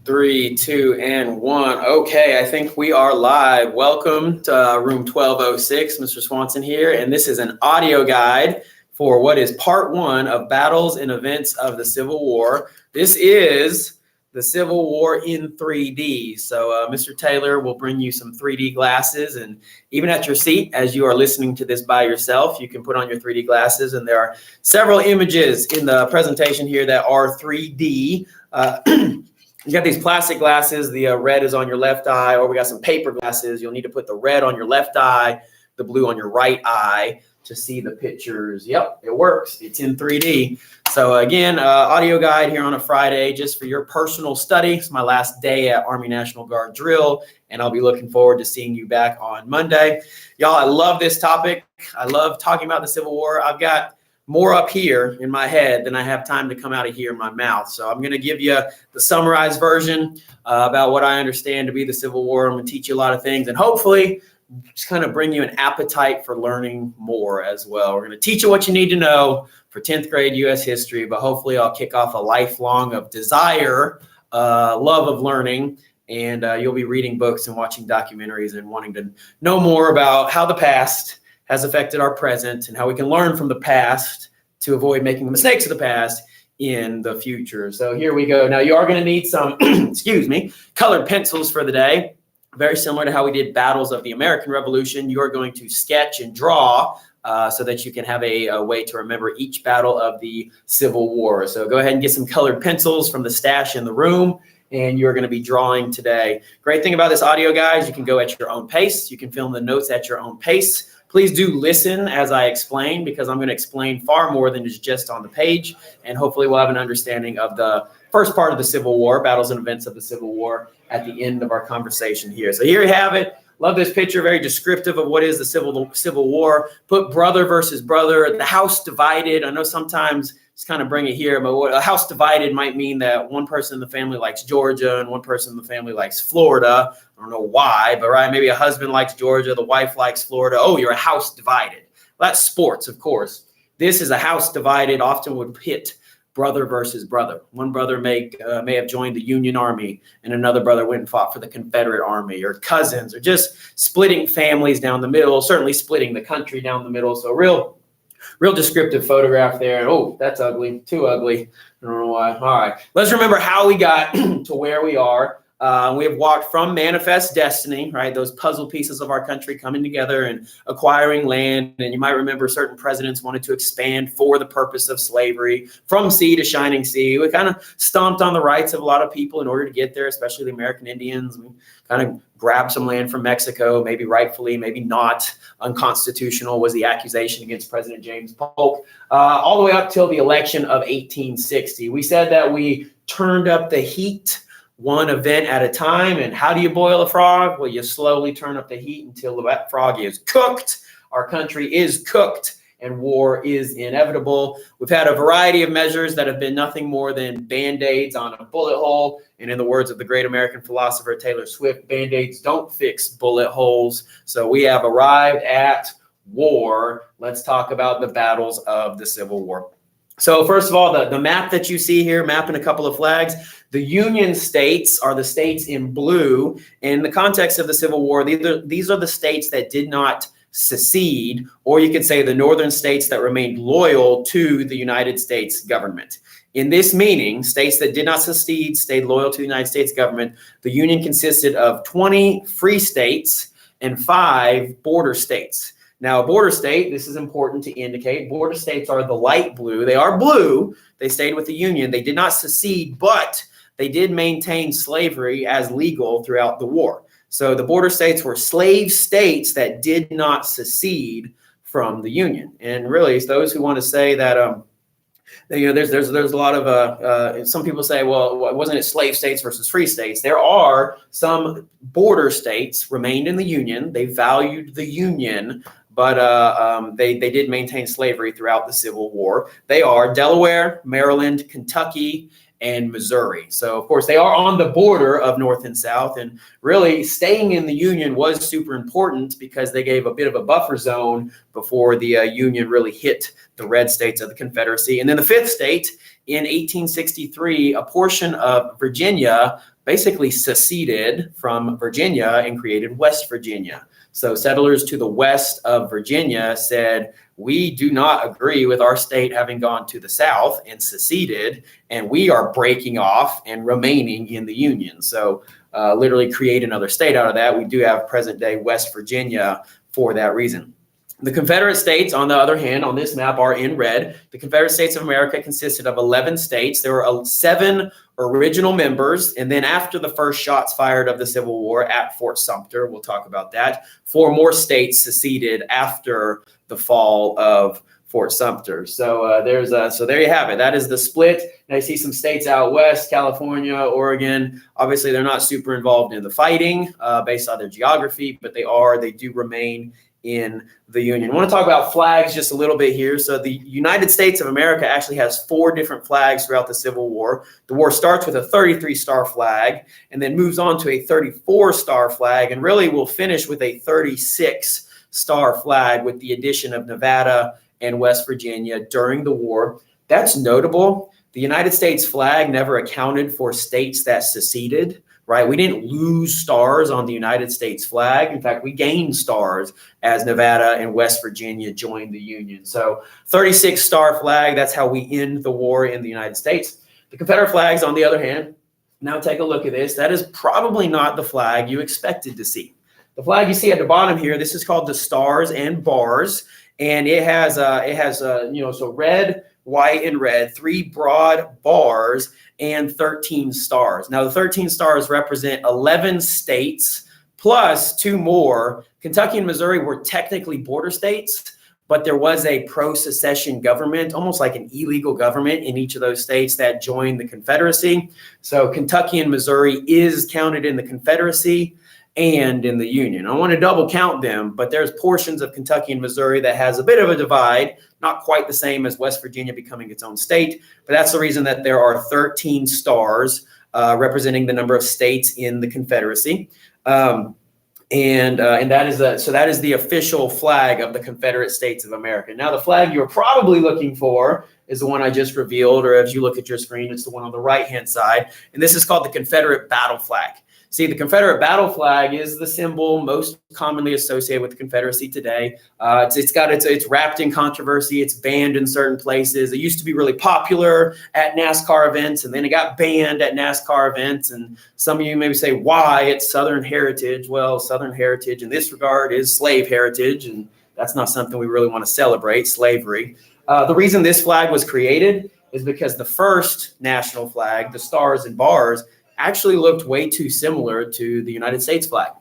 Three, two, and one. Okay, I think we are live. Welcome to room 1206. Mr. Swanson here, and this is an audio guide for what is part one of Battles and Events of the Civil War. This is the Civil War in 3D. So Mr. Taylor will bring you some 3D glasses, and even at your seat, as you are listening to this by yourself, you can put on your 3D glasses, and there are several images in the presentation here that are 3D. You got these plastic glasses. The red is on your left eye, or we got some paper glasses. You'll need to put the red on your left eye, the blue on your right eye to see the pictures. Yep, it works. It's in 3D. So again, audio guide here on a Friday just for your personal study. It's my last day at Army National Guard drill, and I'll be looking forward to seeing you back on Monday. Y'all, I love this topic. I love talking about the Civil War. I've got more up here in my head than I have time to come out of here in my mouth. So I'm going to give you the summarized version about what I understand to be the Civil War. I'm going to teach you a lot of things and hopefully just kind of bring you an appetite for learning more as well. We're going to teach you what you need to know for 10th grade U.S. history, but hopefully I'll kick off a lifelong of desire, love of learning, and you'll be reading books and watching documentaries and wanting to know more about how the past has affected our present and how we can learn from the past to avoid making the mistakes of the past in the future. So here we go. Now you are going to need some, colored pencils for the day. Very similar to how we did Battles of the American Revolution. You are going to sketch and draw so that you can have a way to remember each battle of the Civil War. So go ahead and get some colored pencils from the stash in the room, and you're going to be drawing today. Great thing about this audio, guys, you can go at your own pace. You can film the notes at your own pace. Please do listen as I explain, because I'm going to explain far more than is just on the page. And hopefully we'll have an understanding of the first part of the Civil War, battles and events of the Civil War, at the end of our conversation here. So here you have it. Love this picture, very descriptive of what is the Civil War. Put brother versus brother, the house divided. I know sometimes just kind of bring it here, but what a house divided might mean that one person in the family likes Georgia and one person in the family likes Florida. I don't know why, but right, maybe a husband likes Georgia, the wife likes Florida. Oh, you're a house divided. Well, that's sports, of course. This is a house divided, often would pit brother versus brother. One brother may have joined the Union Army, and another brother went and fought for the Confederate Army, or cousins, or just splitting families down the middle, certainly splitting the country down the middle. So real descriptive photograph there. Oh, that's ugly, too ugly. I don't know why. All right, let's remember how we got to where we are. We have walked from Manifest Destiny, right? Those puzzle pieces of our country coming together and acquiring land. And you might remember certain presidents wanted to expand for the purpose of slavery from sea to shining sea. We kind of stomped on the rights of a lot of people in order to get there, especially the American Indians. We kind of grabbed some land from Mexico, maybe rightfully, maybe not. Unconstitutional was the accusation against President James Polk, all the way up till the election of 1860. We said that we turned up the heat one event at a time. And how do you boil a frog? Well, you slowly turn up the heat until the frog is cooked. Our country is cooked, and war is inevitable. We've had a variety of measures that have been nothing more than Band-Aids on a bullet hole. And in the words of the great American philosopher Taylor Swift, Band-Aids don't fix bullet holes. So we have arrived at war. Let's talk about the battles of the Civil War. So first of all, the map that you see here, map in a couple of flags, the Union states are the states in blue. In the context of the Civil War, these are the states that did not secede, or you could say the northern states that remained loyal to the United States government. In this meaning, states that did not secede stayed loyal to the United States government. The Union consisted of 20 free states and 5 border states. Now, a border state, this is important to indicate, border states are the light blue. They are blue. They stayed with the Union. They did not secede, but they did maintain slavery as legal throughout the war. So the border states were slave states that did not secede from the Union. And really, it's those who want to say that, there's a lot of, some people say, well, wasn't it slave states versus free states? There are some border states remained in the Union. They valued the Union, but they did maintain slavery throughout the Civil War. They are Delaware, Maryland, Kentucky, and Missouri. So, of course, they are on the border of North and South, and really staying in the Union was super important because they gave a bit of a buffer zone before the Union really hit the red states of the Confederacy. And then the fifth state, in 1863, a portion of Virginia basically seceded from Virginia and created West Virginia. So settlers to the west of Virginia said, we do not agree with our state having gone to the south and seceded, and we are breaking off and remaining in the Union. So literally create another state out of that. We do have present day West Virginia for that reason. The Confederate States, on the other hand, on this map are in red. The Confederate States of America consisted of 11 states. There were 7 original members. And then after the first shots fired of the Civil War at Fort Sumter, we'll talk about that, 4 more states seceded after the fall of Fort Sumter. So so there you have it. That is the split. Now you see some states out west, California, Oregon. Obviously, they're not super involved in the fighting based on their geography, but they do remain in the Union. I want to talk about flags just a little bit here. So the United States of America actually has 4 different flags throughout the Civil War. The war starts with a 33-star flag and then moves on to a 34-star flag, and really will finish with a 36-star flag with the addition of Nevada and West Virginia during the war. That's notable. The United States flag never accounted for states that seceded. Right? We didn't lose stars on the United States flag. In fact, we gained stars as Nevada and West Virginia joined the Union. So 36-star flag, that's how we end the war in the United States. The Confederate flags, on the other hand, now take a look at this. That is probably not the flag you expected to see. The flag you see at the bottom here, this is called the Stars and Bars. And it has so red, white, and red, 3 broad bars and 13 stars. Now, the 13 stars represent 11 states plus 2 more. Kentucky and Missouri were technically border states, but there was a pro-secession government, almost like an illegal government in each of those states that joined the Confederacy. So Kentucky and Missouri is counted in the Confederacy and in the Union. I want to double count them, but there's portions of Kentucky and Missouri that has a bit of a divide, not quite the same as West Virginia becoming its own state, but that's the reason that there are 13 stars representing the number of states in the Confederacy. And that is the official flag of the Confederate States of America. Now, the flag you're probably looking for is the one I just revealed, or as you look at your screen, it's the one on the right-hand side, and this is called the Confederate battle flag. See, the Confederate battle flag is the symbol most commonly associated with the Confederacy today. It's wrapped in controversy. It's banned in certain places. It used to be really popular at NASCAR events, and then it got banned at NASCAR events. And some of you maybe say, why? It's Southern heritage. Well, Southern heritage in this regard is slave heritage, and that's not something we really want to celebrate, slavery. The reason this flag was created is because the first national flag, the Stars and Bars, actually looked way too similar to the United States flag.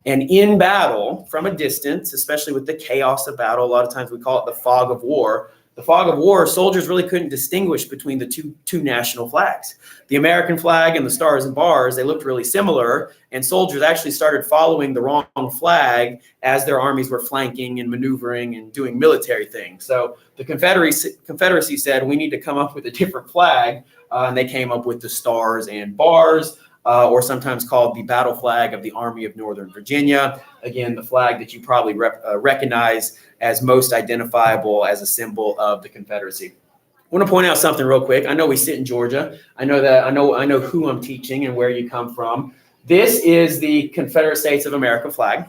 And in battle, from a distance, especially with the chaos of battle, a lot of times we call it the fog of war. The fog of war, soldiers really couldn't distinguish between the two national flags. The American flag and the Stars and Bars, they looked really similar, and soldiers actually started following the wrong flag as their armies were flanking and maneuvering and doing military things. So the Confederacy said, we need to come up with a different flag, and they came up with the Stars and Bars, or sometimes called the battle flag of the Army of Northern Virginia. Again, the flag that you probably recognize as most identifiable as a symbol of the Confederacy. I want to point out something real quick. I know we sit in Georgia. I know who I'm teaching and where you come from. This is the Confederate States of America flag.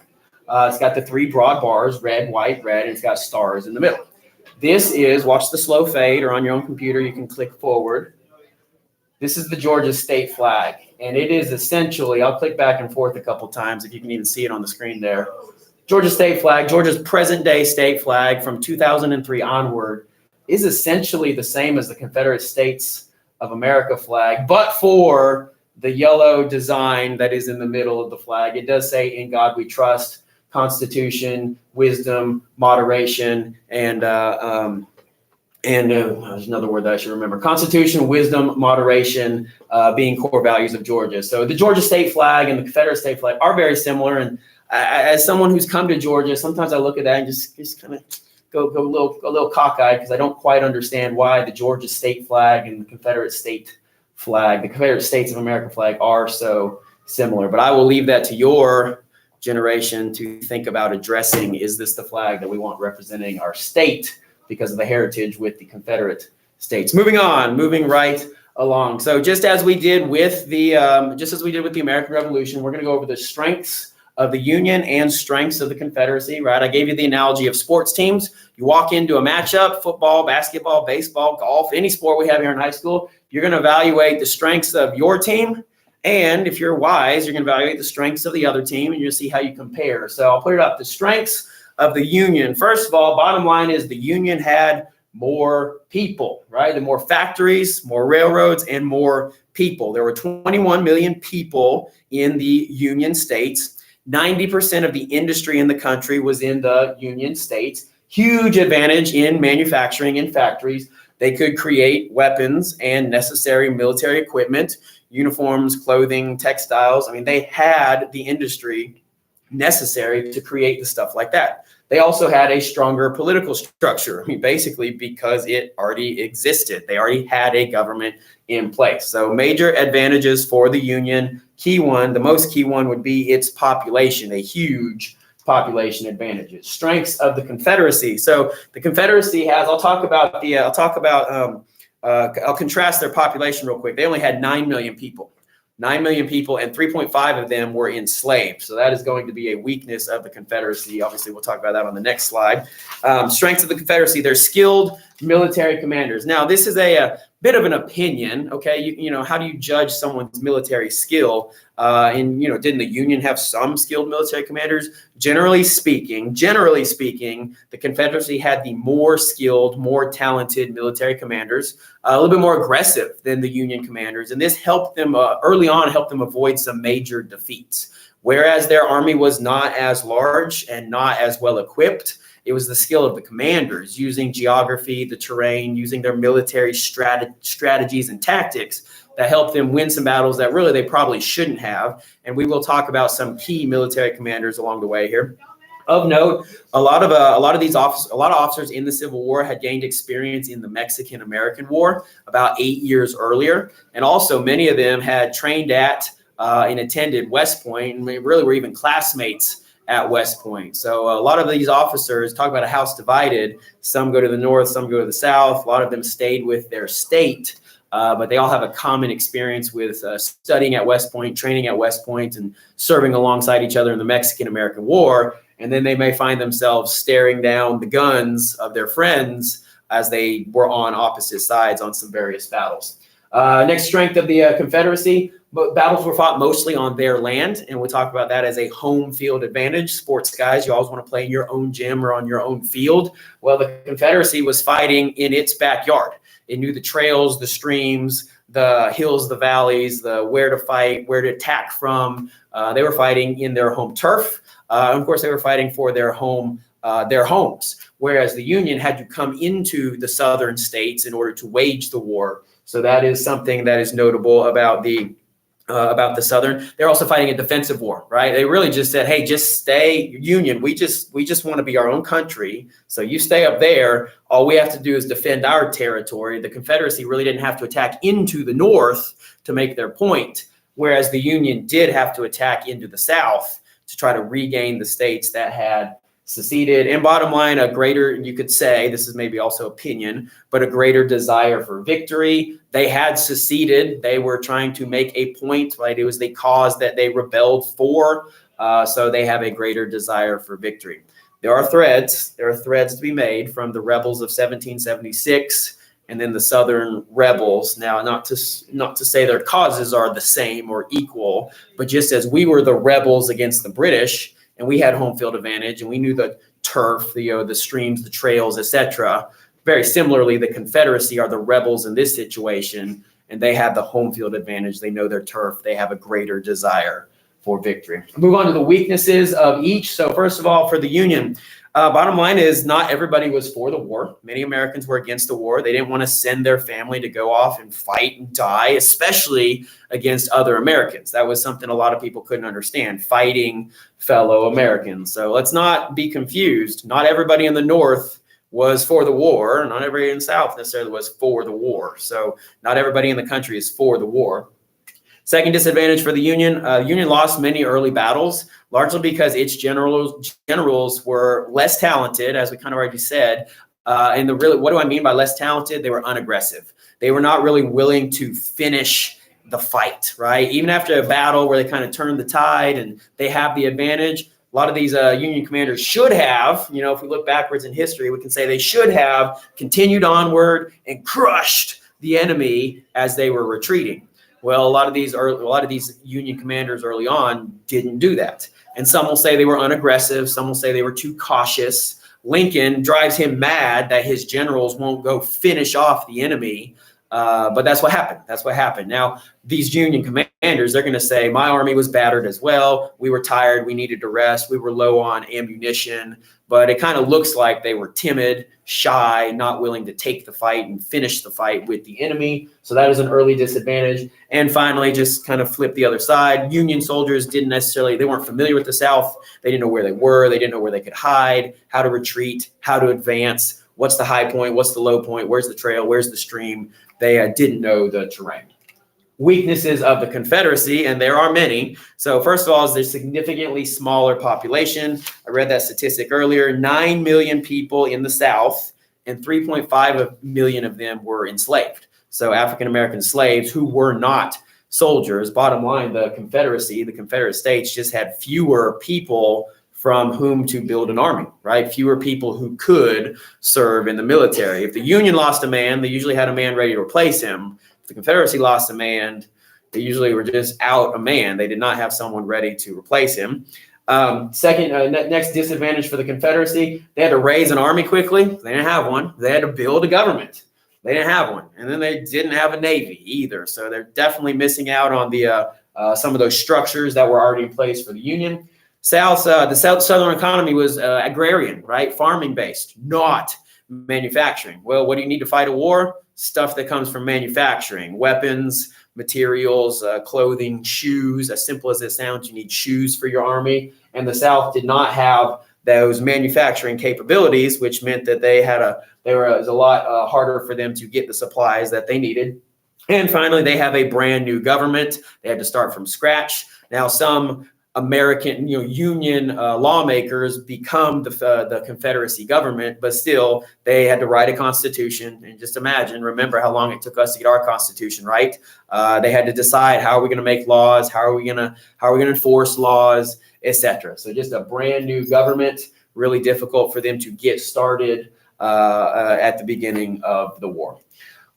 It's got the 3 broad bars, red, white, red, and it's got stars in the middle. This is, watch the slow fade, or on your own computer, you can click forward. This is the Georgia state flag, and it is essentially, I'll click back and forth a couple times if you can even see it on the screen there. Georgia state flag, Georgia's present day state flag from 2003 onward, is essentially the same as the Confederate States of America flag, but for the yellow design that is in the middle of the flag. It does say, "In God We Trust," Constitution, wisdom, moderation, and there's another word that I should remember. Constitution, wisdom, moderation, being core values of Georgia. So the Georgia state flag and the Confederate state flag are very similar. And as someone who's come to Georgia, sometimes I look at that and just kind of go a little cockeyed, because I don't quite understand why the Georgia state flag and the Confederate state flag, the Confederate States of America flag, are so similar. But I will leave that to your generation to think about addressing. Is this the flag that we want representing our state because of the heritage with the Confederate States? Moving on, moving right along. So just as we did with the American Revolution, we're going to go over the strengths of the Union and strengths of the Confederacy, right? I gave you the analogy of sports teams. You walk into a matchup, football, basketball, baseball, golf, any sport we have here in high school, you're going to evaluate the strengths of your team. And if you're wise, you're going to evaluate the strengths of the other team, and you'll see how you compare. So I'll put it up. The strengths of the Union. First of all, bottom line is the Union had more people, right? The more factories, more railroads, and more people. There were 21 million people in the Union states. 90% of the industry in the country was in the Union states. Huge advantage in manufacturing and factories. They could create weapons and necessary military equipment, uniforms, clothing, textiles. I mean, they had the industry necessary to create the stuff like that. They also had a stronger political structure. I mean, basically because it already existed. They already had a government in place. So major advantages for the Union. Key one, the most key one would be its population, a huge population advantages. Strengths of the Confederacy. So the Confederacy has, I'll contrast their population real quick. They only had 9 million people. 9 million people, and 3.5 of them were enslaved. So that is going to be a weakness of the Confederacy. Obviously, we'll talk about that on the next slide. Strengths of the Confederacy, they're skilled military commanders. Now, this is a bit of an opinion, okay? You know, how do you judge someone's military skill? And, didn't the Union have some skilled military commanders? Generally speaking, the Confederacy had the more skilled, more talented military commanders, a little bit more aggressive than the Union commanders. And this helped them early on, helped them avoid some major defeats. Whereas their army was not as large and not as well equipped, it was the skill of the commanders using geography, the terrain, using their military strategies and tactics that helped them win some battles that really they probably shouldn't have. And we will talk about some key military commanders along the way here. Of note, a lot of officers in the Civil War had gained experience in the Mexican-American War about 8 years earlier, and also many of them had trained at and attended West Point, and really were even classmates at West Point. So a lot of these officers, talk about a house divided. Some go to the north, some go to the south. A lot of them stayed with their state, but they all have a common experience with studying at West Point, training at West Point, and serving alongside each other in the Mexican-American War. And then they may find themselves staring down the guns of their friends as they were on opposite sides on some various battles. Next strength of the Confederacy, but battles were fought mostly on their land, and we'll talk about that as a home field advantage. Sports guys, you always want to play in your own gym or on your own field. Well, the Confederacy was fighting in its backyard. It knew the trails, the streams, the hills, the valleys, the where to fight, where to attack from. They were fighting in their home turf. Of course, they were fighting for their homes, whereas the Union had to come into the southern states in order to wage the war. So that is something that is notable about the Southern. They're also fighting a defensive war, right? They really just said, hey, just stay Union. We just want to be our own country. So you stay up there. All we have to do is defend our territory. The Confederacy really didn't have to attack into the north to make their point, whereas the Union did have to attack into the south to try to regain the states that had seceded. And bottom line, a greater, you could say, this is maybe also opinion, but a greater desire for victory. They had seceded. They were trying to make a point, right? It was the cause that they rebelled for. So they have a greater desire for victory. There are threads to be made from the rebels of 1776 and then the Southern rebels. Now, not to say their causes are the same or equal, but just as we were the rebels against the British, and we had home field advantage, and we knew the turf, the streams, the trails, etc. Very similarly, the Confederacy are the rebels in this situation, and they have the home field advantage. They know their turf. They have a greater desire for victory. Move on to the weaknesses of each. So first of all, for the Union, bottom line is not everybody was for the war. Many Americans were against the war. They didn't want to send their family to go off and fight and die, especially against other Americans. That was something a lot of people couldn't understand, fighting fellow Americans. So let's not be confused. Not everybody in the North was for the war. Not everybody in the South necessarily was for the war. So not everybody in the country is for the war. Second disadvantage for the Union, Union lost many early battles, largely because its generals were less talented, as we kind of already said, And what do I mean by less talented? They were unaggressive. They were not really willing to finish the fight, right? Even after a battle where they kind of turned the tide and they have the advantage, a lot of these Union commanders should have, if we look backwards in history, we can say they should have continued onward and crushed the enemy as they were retreating. Well, a lot of these Union commanders early on didn't do that. And some will say they were unaggressive. Some will say they were too cautious. Lincoln drives him mad that his generals won't go finish off the enemy. But that's what happened. That's what happened. Now, these Union commanders, they're going to say, my army was battered as well. We were tired. We needed to rest. We were low on ammunition. But it kind of looks like they were timid, shy, not willing to take the fight and finish the fight with the enemy. So that is an early disadvantage. And finally, just kind of flip the other side. Union soldiers they weren't familiar with the South. They didn't know where they were. They didn't know where they could hide, how to retreat, how to advance. What's the high point? What's the low point? Where's the trail? Where's the stream? They didn't know the terrain. Weaknesses of the Confederacy, and there are many. So first of all, is their significantly smaller population. I read that statistic earlier, 9 million people in the South, and 3.5 million of them were enslaved. So African-American slaves who were not soldiers. Bottom line, the Confederacy, the Confederate States just had fewer people from whom to build an army, right? Fewer people who could serve in the military. If the Union lost a man, they usually had a man ready to replace him. If the Confederacy lost a man, they usually were just out a man. They did not have someone ready to replace him. Next disadvantage for the Confederacy, they had to raise an army quickly. They didn't have one. They had to build a government. They didn't have one. And then they didn't have a navy either. So they're definitely missing out on the some of those structures that were already in place for the Union. The Southern economy was agrarian, right? Farming based, not manufacturing. Well, what do you need to fight a war? Stuff that comes from manufacturing, weapons, materials, clothing, shoes. As simple as it sounds, you need shoes for your army. And the South did not have those manufacturing capabilities, which meant that it was a lot harder for them to get the supplies that they needed. And finally, they have a brand new government. They had to start from scratch. Now, some American, Union lawmakers become the Confederacy government, but still they had to write a constitution. And just remember how long it took us to get our constitution right. They had to decide, how are we going to make laws? How are we going to enforce laws, etc. So just a brand new government, really difficult for them to get started at the beginning of the war.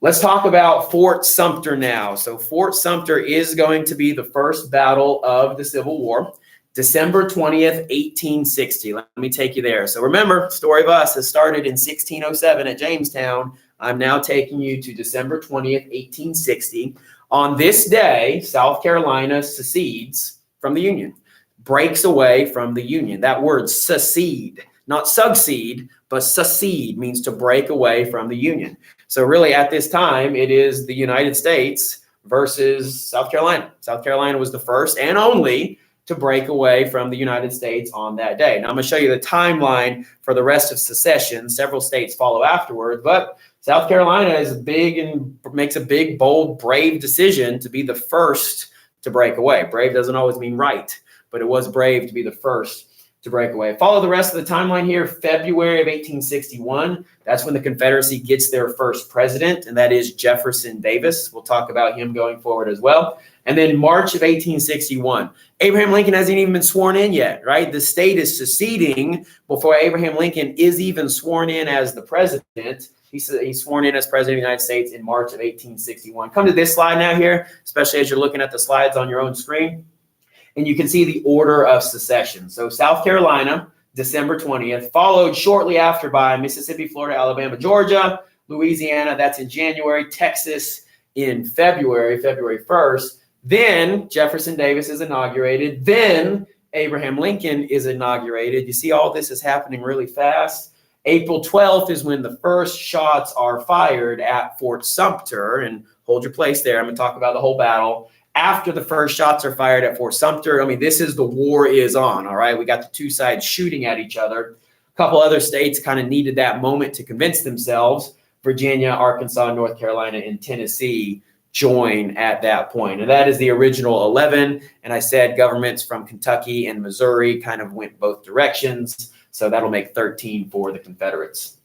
Let's talk about Fort Sumter now. So Fort Sumter is going to be the first battle of the Civil War, December 20th, 1860. Let me take you there. So remember, Story of Us has started in 1607 at Jamestown. I'm now taking you to December 20th, 1860. On this day, South Carolina secedes from the Union, breaks away from the Union. That word secede, not succeed, but secede means to break away from the Union. So really at this time, it is the United States versus South Carolina. South Carolina was the first and only to break away from the United States on that day. Now I'm going to show you the timeline for the rest of secession. Several states follow afterwards, but South Carolina is big and makes a big, bold, brave decision to be the first to break away. Brave doesn't always mean right, but it was brave to be the first to break away. Follow the rest of the timeline here. February of 1861. That's when the Confederacy gets their first president, and that is Jefferson Davis. We'll talk about him going forward as well. And then March of 1861. Abraham Lincoln hasn't even been sworn in yet, right? The state is seceding before Abraham Lincoln is even sworn in as the president. He's sworn in as president of the United States in March of 1861. Come to this slide now here, especially as you're looking at the slides on your own screen. And you can see the order of secession. So South Carolina, December 20th, followed shortly after by Mississippi, Florida, Alabama, Georgia, Louisiana, that's in January, Texas in February 1st. Then Jefferson Davis is inaugurated. Then Abraham Lincoln is inaugurated. You see all this is happening really fast. April 12th is when the first shots are fired at Fort Sumter. And hold your place there. I'm going to talk about the whole battle. After the first shots are fired at Fort Sumter, this is the war is on, all right? We got the two sides shooting at each other. A couple other states kind of needed that moment to convince themselves. Virginia, Arkansas, North Carolina, and Tennessee join at that point. And that is the original 11. And I said governments from Kentucky and Missouri kind of went both directions. So that'll make 13 for the Confederates.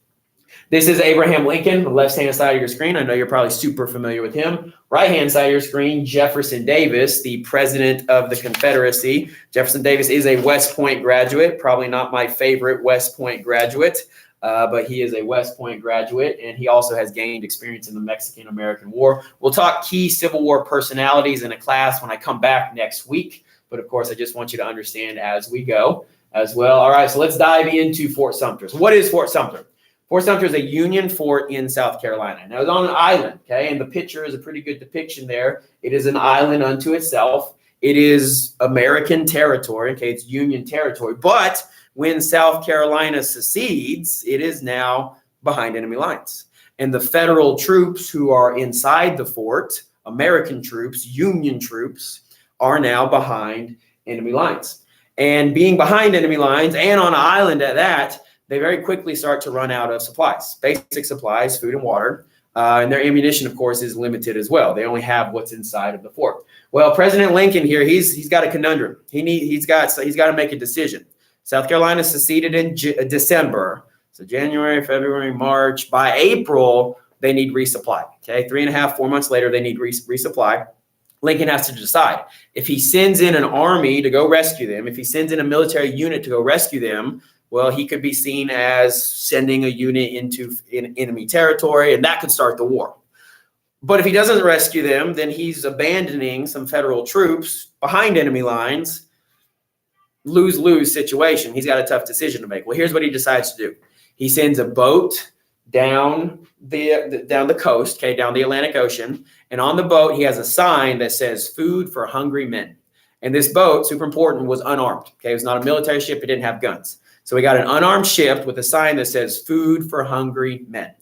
This is Abraham Lincoln, the left-hand side of your screen. I know you're probably super familiar with him. Right-hand side of your screen, Jefferson Davis, the president of the Confederacy. Jefferson Davis is a West Point graduate, probably not my favorite West Point graduate, but he is a West Point graduate, and he also has gained experience in the Mexican-American War. We'll talk key Civil War personalities in a class when I come back next week, but of course, I just want you to understand as we go as well. All right, so let's dive into Fort Sumter. So what is Fort Sumter? Fort Sumter is a Union fort in South Carolina. Now, it's on an island, okay? And the picture is a pretty good depiction there. It is an island unto itself. It is American territory, okay? It's Union territory. But when South Carolina secedes, it is now behind enemy lines. And the federal troops who are inside the fort, American troops, Union troops, are now behind enemy lines. And being behind enemy lines and on an island at that, they very quickly start to run out of supplies, basic supplies, food and water. And their ammunition, of course, is limited as well. They only have what's inside of the fort. Well, President Lincoln here, he's got a conundrum. He's got to make a decision. South Carolina seceded in December. So January, February, March. By April, they need resupply. Okay, 3.5, 4 months later, they need resupply. Lincoln has to decide if he sends in an army to go rescue them, if he sends in a military unit to go rescue them, well, he could be seen as sending a unit into enemy territory, and that could start the war. But if he doesn't rescue them, then he's abandoning some federal troops behind enemy lines. Lose-lose situation. He's got a tough decision to make. Well, here's what he decides to do. He sends a boat down the coast, okay, down the Atlantic Ocean, and on the boat he has a sign that says "Food for Hungry Men." And this boat, super important, was unarmed. Okay, it was not a military ship. It didn't have guns. So we got an unarmed ship with a sign that says "Food for Hungry Men."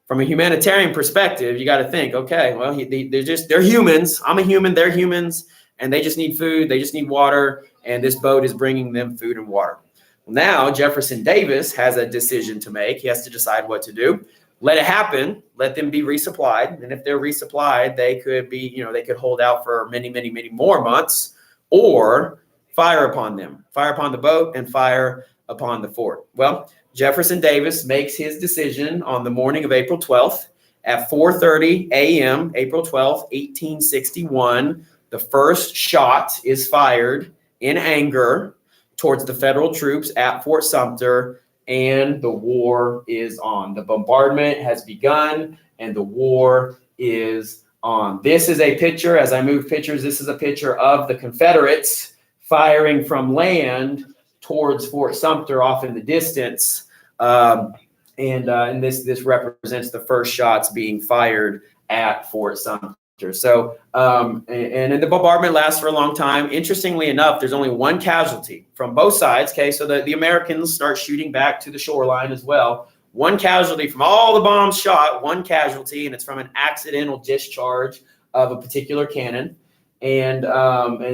From a humanitarian perspective, you got to think, okay, well, they're humans. I'm a human. They're humans, and they just need food. They just need water, and this boat is bringing them food and water. Well, now Jefferson Davis has a decision to make. He has to decide what to do. Let it happen. Let them be resupplied, and if they're resupplied, they could be, they could hold out for many, many, many more months, or fire upon them, fire upon the boat, and fire upon the fort. Well, Jefferson Davis makes his decision on the morning of April 12th at 4:30 a.m., April 12th, 1861. The first shot is fired in anger towards the federal troops at Fort Sumter, and the war is on. The bombardment has begun, and the war is on. This is a picture, as I move pictures, this is a picture of the Confederates firing from land towards Fort Sumter off in the distance. And this represents the first shots being fired at Fort Sumter. So, and the bombardment lasts for a long time. Interestingly enough, there's only one casualty from both sides. Okay, so the Americans start shooting back to the shoreline as well. One casualty from all the bombs shot, one casualty, and it's from an accidental discharge of a particular cannon. And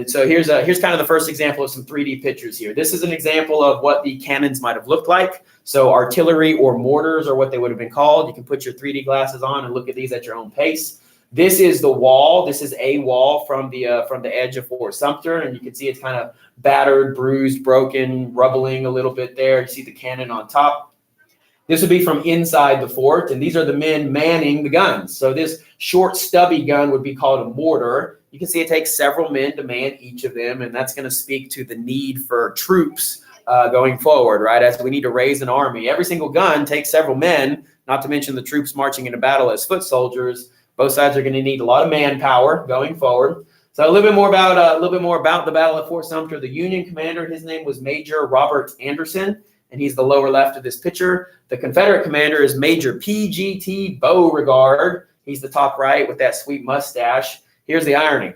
so here's kind of the first example of some 3D pictures here. This is an example of what the cannons might have looked like. So artillery or mortars are what they would have been called. You can put your 3D glasses on and look at these at your own pace. This is the wall. This is a wall from the edge of Fort Sumter, and you can see it's kind of battered, bruised, broken, rubbling a little bit there. You see the cannon on top. This would be from inside the fort, and these are the men manning the guns. So this short, stubby gun would be called a mortar. You can see it takes several men to man each of them, and that's going to speak to the need for troops going forward, right? As we need to raise an army. Every single gun takes several men, not to mention the troops marching into battle as foot soldiers. Both sides are going to need a lot of manpower going forward. So a little bit more about the Battle of Fort Sumter. The Union commander, his name was Major Robert Anderson, and he's the lower left of this picture. The Confederate commander is Major P.G.T. Beauregard. He's the top right with that sweet mustache. Here's the irony.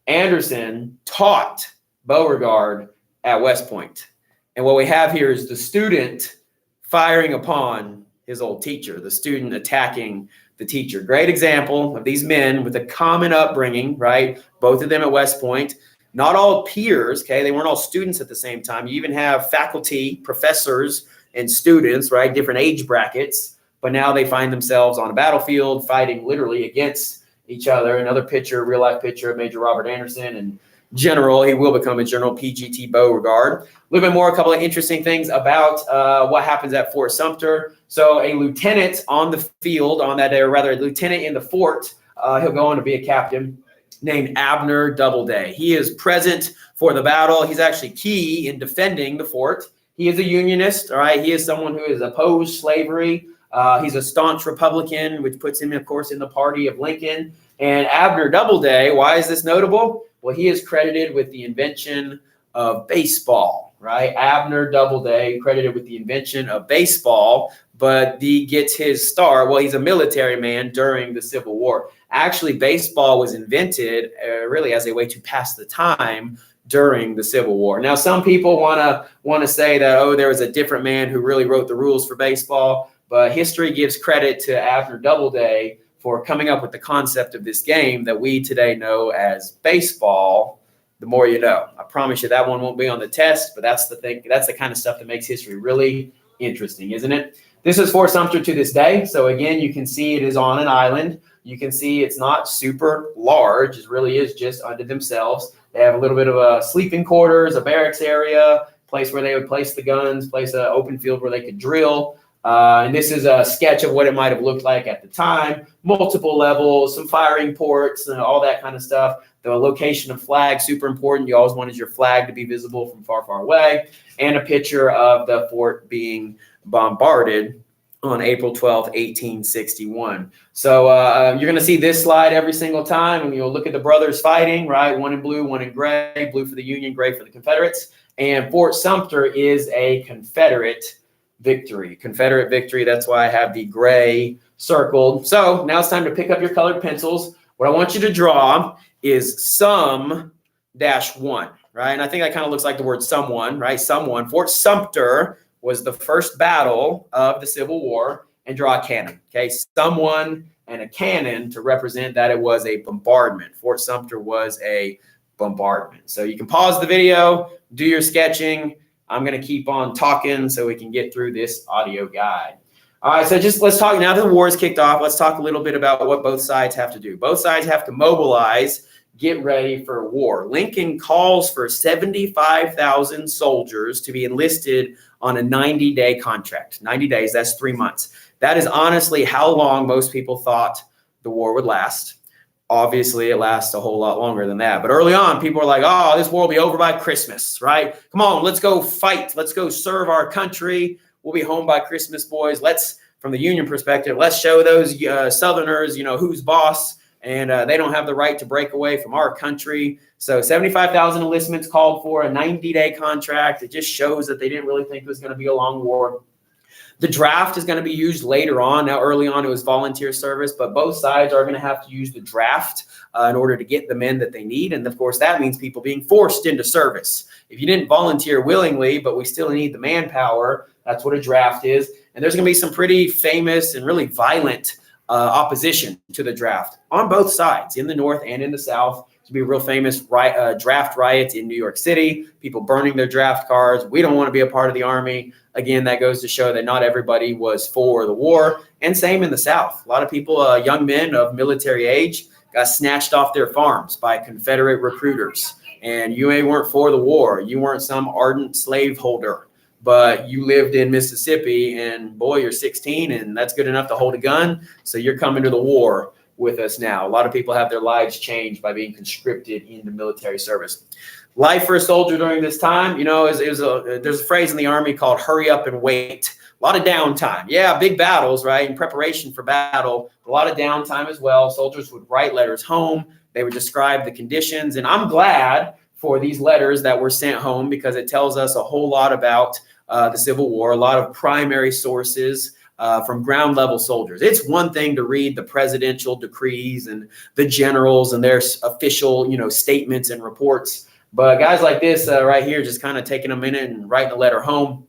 Anderson taught Beauregard at West Point. And what we have here is the student firing upon his old teacher, the student attacking the teacher. Great example of these men with a common upbringing, right? Both of them at West Point. Not all peers, okay? They weren't all students at the same time. You even have faculty, professors, and students, right? Different age brackets. But now they find themselves on a battlefield fighting literally against each other. Another picture, real life picture of Major Robert Anderson and general. He will become a General PGT Beauregard. A little bit more, a couple of interesting things about what happens at Fort Sumter. So a lieutenant on the field on that day, or rather a lieutenant in the fort, he'll go on to be a captain, named Abner Doubleday. He is present for the battle. He's actually key in defending the fort. He is a Unionist, all right? He is someone who is opposed slavery. He's a staunch Republican, which puts him, of course, in the party of Lincoln. And Abner Doubleday, why is this notable? Well, he is credited with the invention of baseball, right? Abner Doubleday credited with the invention of baseball, but he gets his start. Well, he's a military man during the Civil War. Actually, baseball was invented really as a way to pass the time during the Civil War. Now, some people want to say that, oh, there was a different man who really wrote the rules for baseball, but history gives credit to Abner Doubleday for coming up with the concept of this game that we today know as baseball. The more you know. I promise you that one won't be on the test, but that's the thing. That's the kind of stuff that makes history really interesting, isn't it? This is Fort Sumter to this day. So again, you can see it is on an island. You can see it's not super large. It really is just unto themselves. They have a little bit of a sleeping quarters, a barracks area, place where they would place the guns, place an open field where they could drill. And this is a sketch of what it might have looked like at the time. Multiple levels, some firing ports, all that kind of stuff. The location of flag, super important. You always wanted your flag to be visible from far, far away. And a picture of the fort being bombarded on April 12th, 1861. So you're going to see this slide every single time, and you'll look at the brothers fighting, right? One in blue, one in gray, blue for the Union, gray for the Confederates. And Fort Sumter is a Confederate victory. Confederate victory. That's why I have the gray circled. So now it's time to pick up your colored pencils. What I want you to draw is some -1, right? And I think that kind of looks like the word someone, right? Someone. Fort Sumter was the first battle of the Civil War, and draw a cannon, okay? Someone and a cannon to represent that it was a bombardment. Fort Sumter was a bombardment. So you can pause the video, do your sketching. I'm going to keep on talking so we can get through this audio guide. All right, so just let's talk, now that the war is kicked off, let's talk a little bit about what both sides have to do. Both sides have to mobilize, get ready for war. Lincoln calls for 75,000 soldiers to be enlisted on a 90-day contract. 90 days, that's 3 months. That is honestly how long most people thought the war would last. Obviously, it lasts a whole lot longer than that. But early on, people were like, oh, this war will be over by Christmas, right? Come on, let's go fight. Let's go serve our country. We'll be home by Christmas, boys. Let's, from the Union perspective, let's show those Southerners, who's boss, and they don't have the right to break away from our country. So 75,000 enlistments called for, a 90-day contract. It just shows that they didn't really think it was going to be a long war. The draft is going to be used later on. Now, early on, it was volunteer service, but both sides are going to have to use the draft in order to get the men that they need. And, of course, that means people being forced into service. If you didn't volunteer willingly, but we still need the manpower, that's what a draft is. And there's going to be some pretty famous and really violent opposition to the draft on both sides, in the North and in the South. To be a real famous draft riot in New York City, people burning their draft cards. We don't want to be a part of the Army. Again, that goes to show that not everybody was for the war. And same in the South. A lot of people, young men of military age, got snatched off their farms by Confederate recruiters. And you weren't for the war. You weren't some ardent slaveholder, but you lived in Mississippi, and boy, you're 16, and that's good enough to hold a gun. So you're coming to the war with us now. A lot of people have their lives changed by being conscripted into military service. Life for a soldier during this time, there's a phrase in the Army called hurry up and wait. A lot of downtime. Yeah, big battles, right? In preparation for battle, a lot of downtime as well. Soldiers would write letters home. They would describe the conditions. And I'm glad for these letters that were sent home, because it tells us a whole lot about the Civil War, a lot of primary sources from ground level soldiers. It's one thing to read the presidential decrees and the generals and their official, statements and reports. But guys like this right here, just kind of taking a minute and writing a letter home,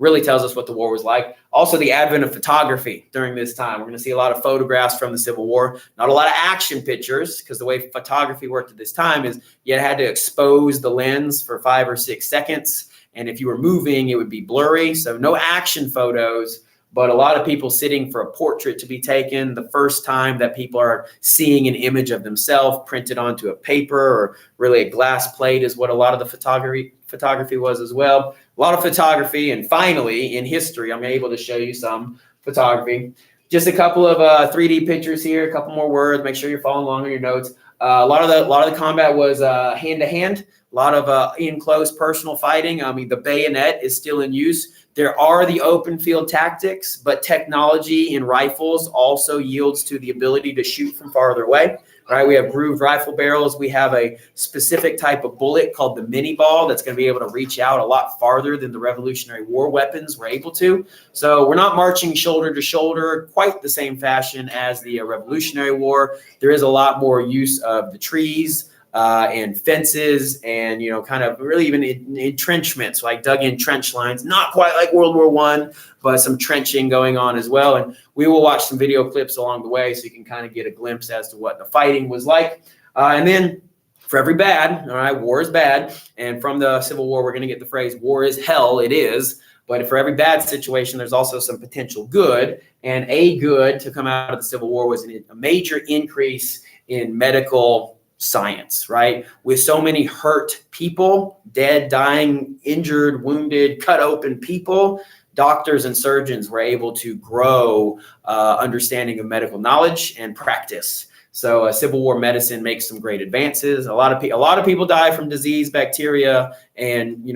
really tells us what the war was like. Also, the advent of photography during this time. We're going to see a lot of photographs from the Civil War, not a lot of action pictures, because the way photography worked at this time is you had to expose the lens for 5 or 6 seconds. And if you were moving, it would be blurry. So no action photos, but a lot of people sitting for a portrait to be taken, the first time that people are seeing an image of themselves printed onto a paper, or really a glass plate is what a lot of the photography was as well. A lot of photography. And finally, in history, I'm able to show you some photography. Just a couple of 3D pictures here, a couple more words. Make sure you're following along on your notes. A lot of the combat was hand-to-hand. A lot of in-close personal fighting. I mean, the bayonet is still in use. There are the open field tactics, but technology in rifles also yields to the ability to shoot from farther away. Right? We have grooved rifle barrels. We have a specific type of bullet called the mini ball that's going to be able to reach out a lot farther than the Revolutionary War weapons were able to. So we're not marching shoulder to shoulder quite the same fashion as the Revolutionary War. There is a lot more use of the trees and fences, and kind of really even entrenchments, like dug-in trench lines. Not quite like World War I, but some trenching going on as well. And we will watch some video clips along the way so you can kind of get a glimpse as to what the fighting was like. And then for every bad, all right, war is bad. And from the Civil War, we're going to get the phrase, war is hell. It is. But for every bad situation, there's also some potential good. And a good to come out of the Civil War was a major increase in medical science, right? With so many hurt people, dead, dying, injured, wounded, cut open people, doctors and surgeons were able to grow understanding of medical knowledge and practice. So Civil War medicine makes some great advances. A lot of people die from disease, bacteria, and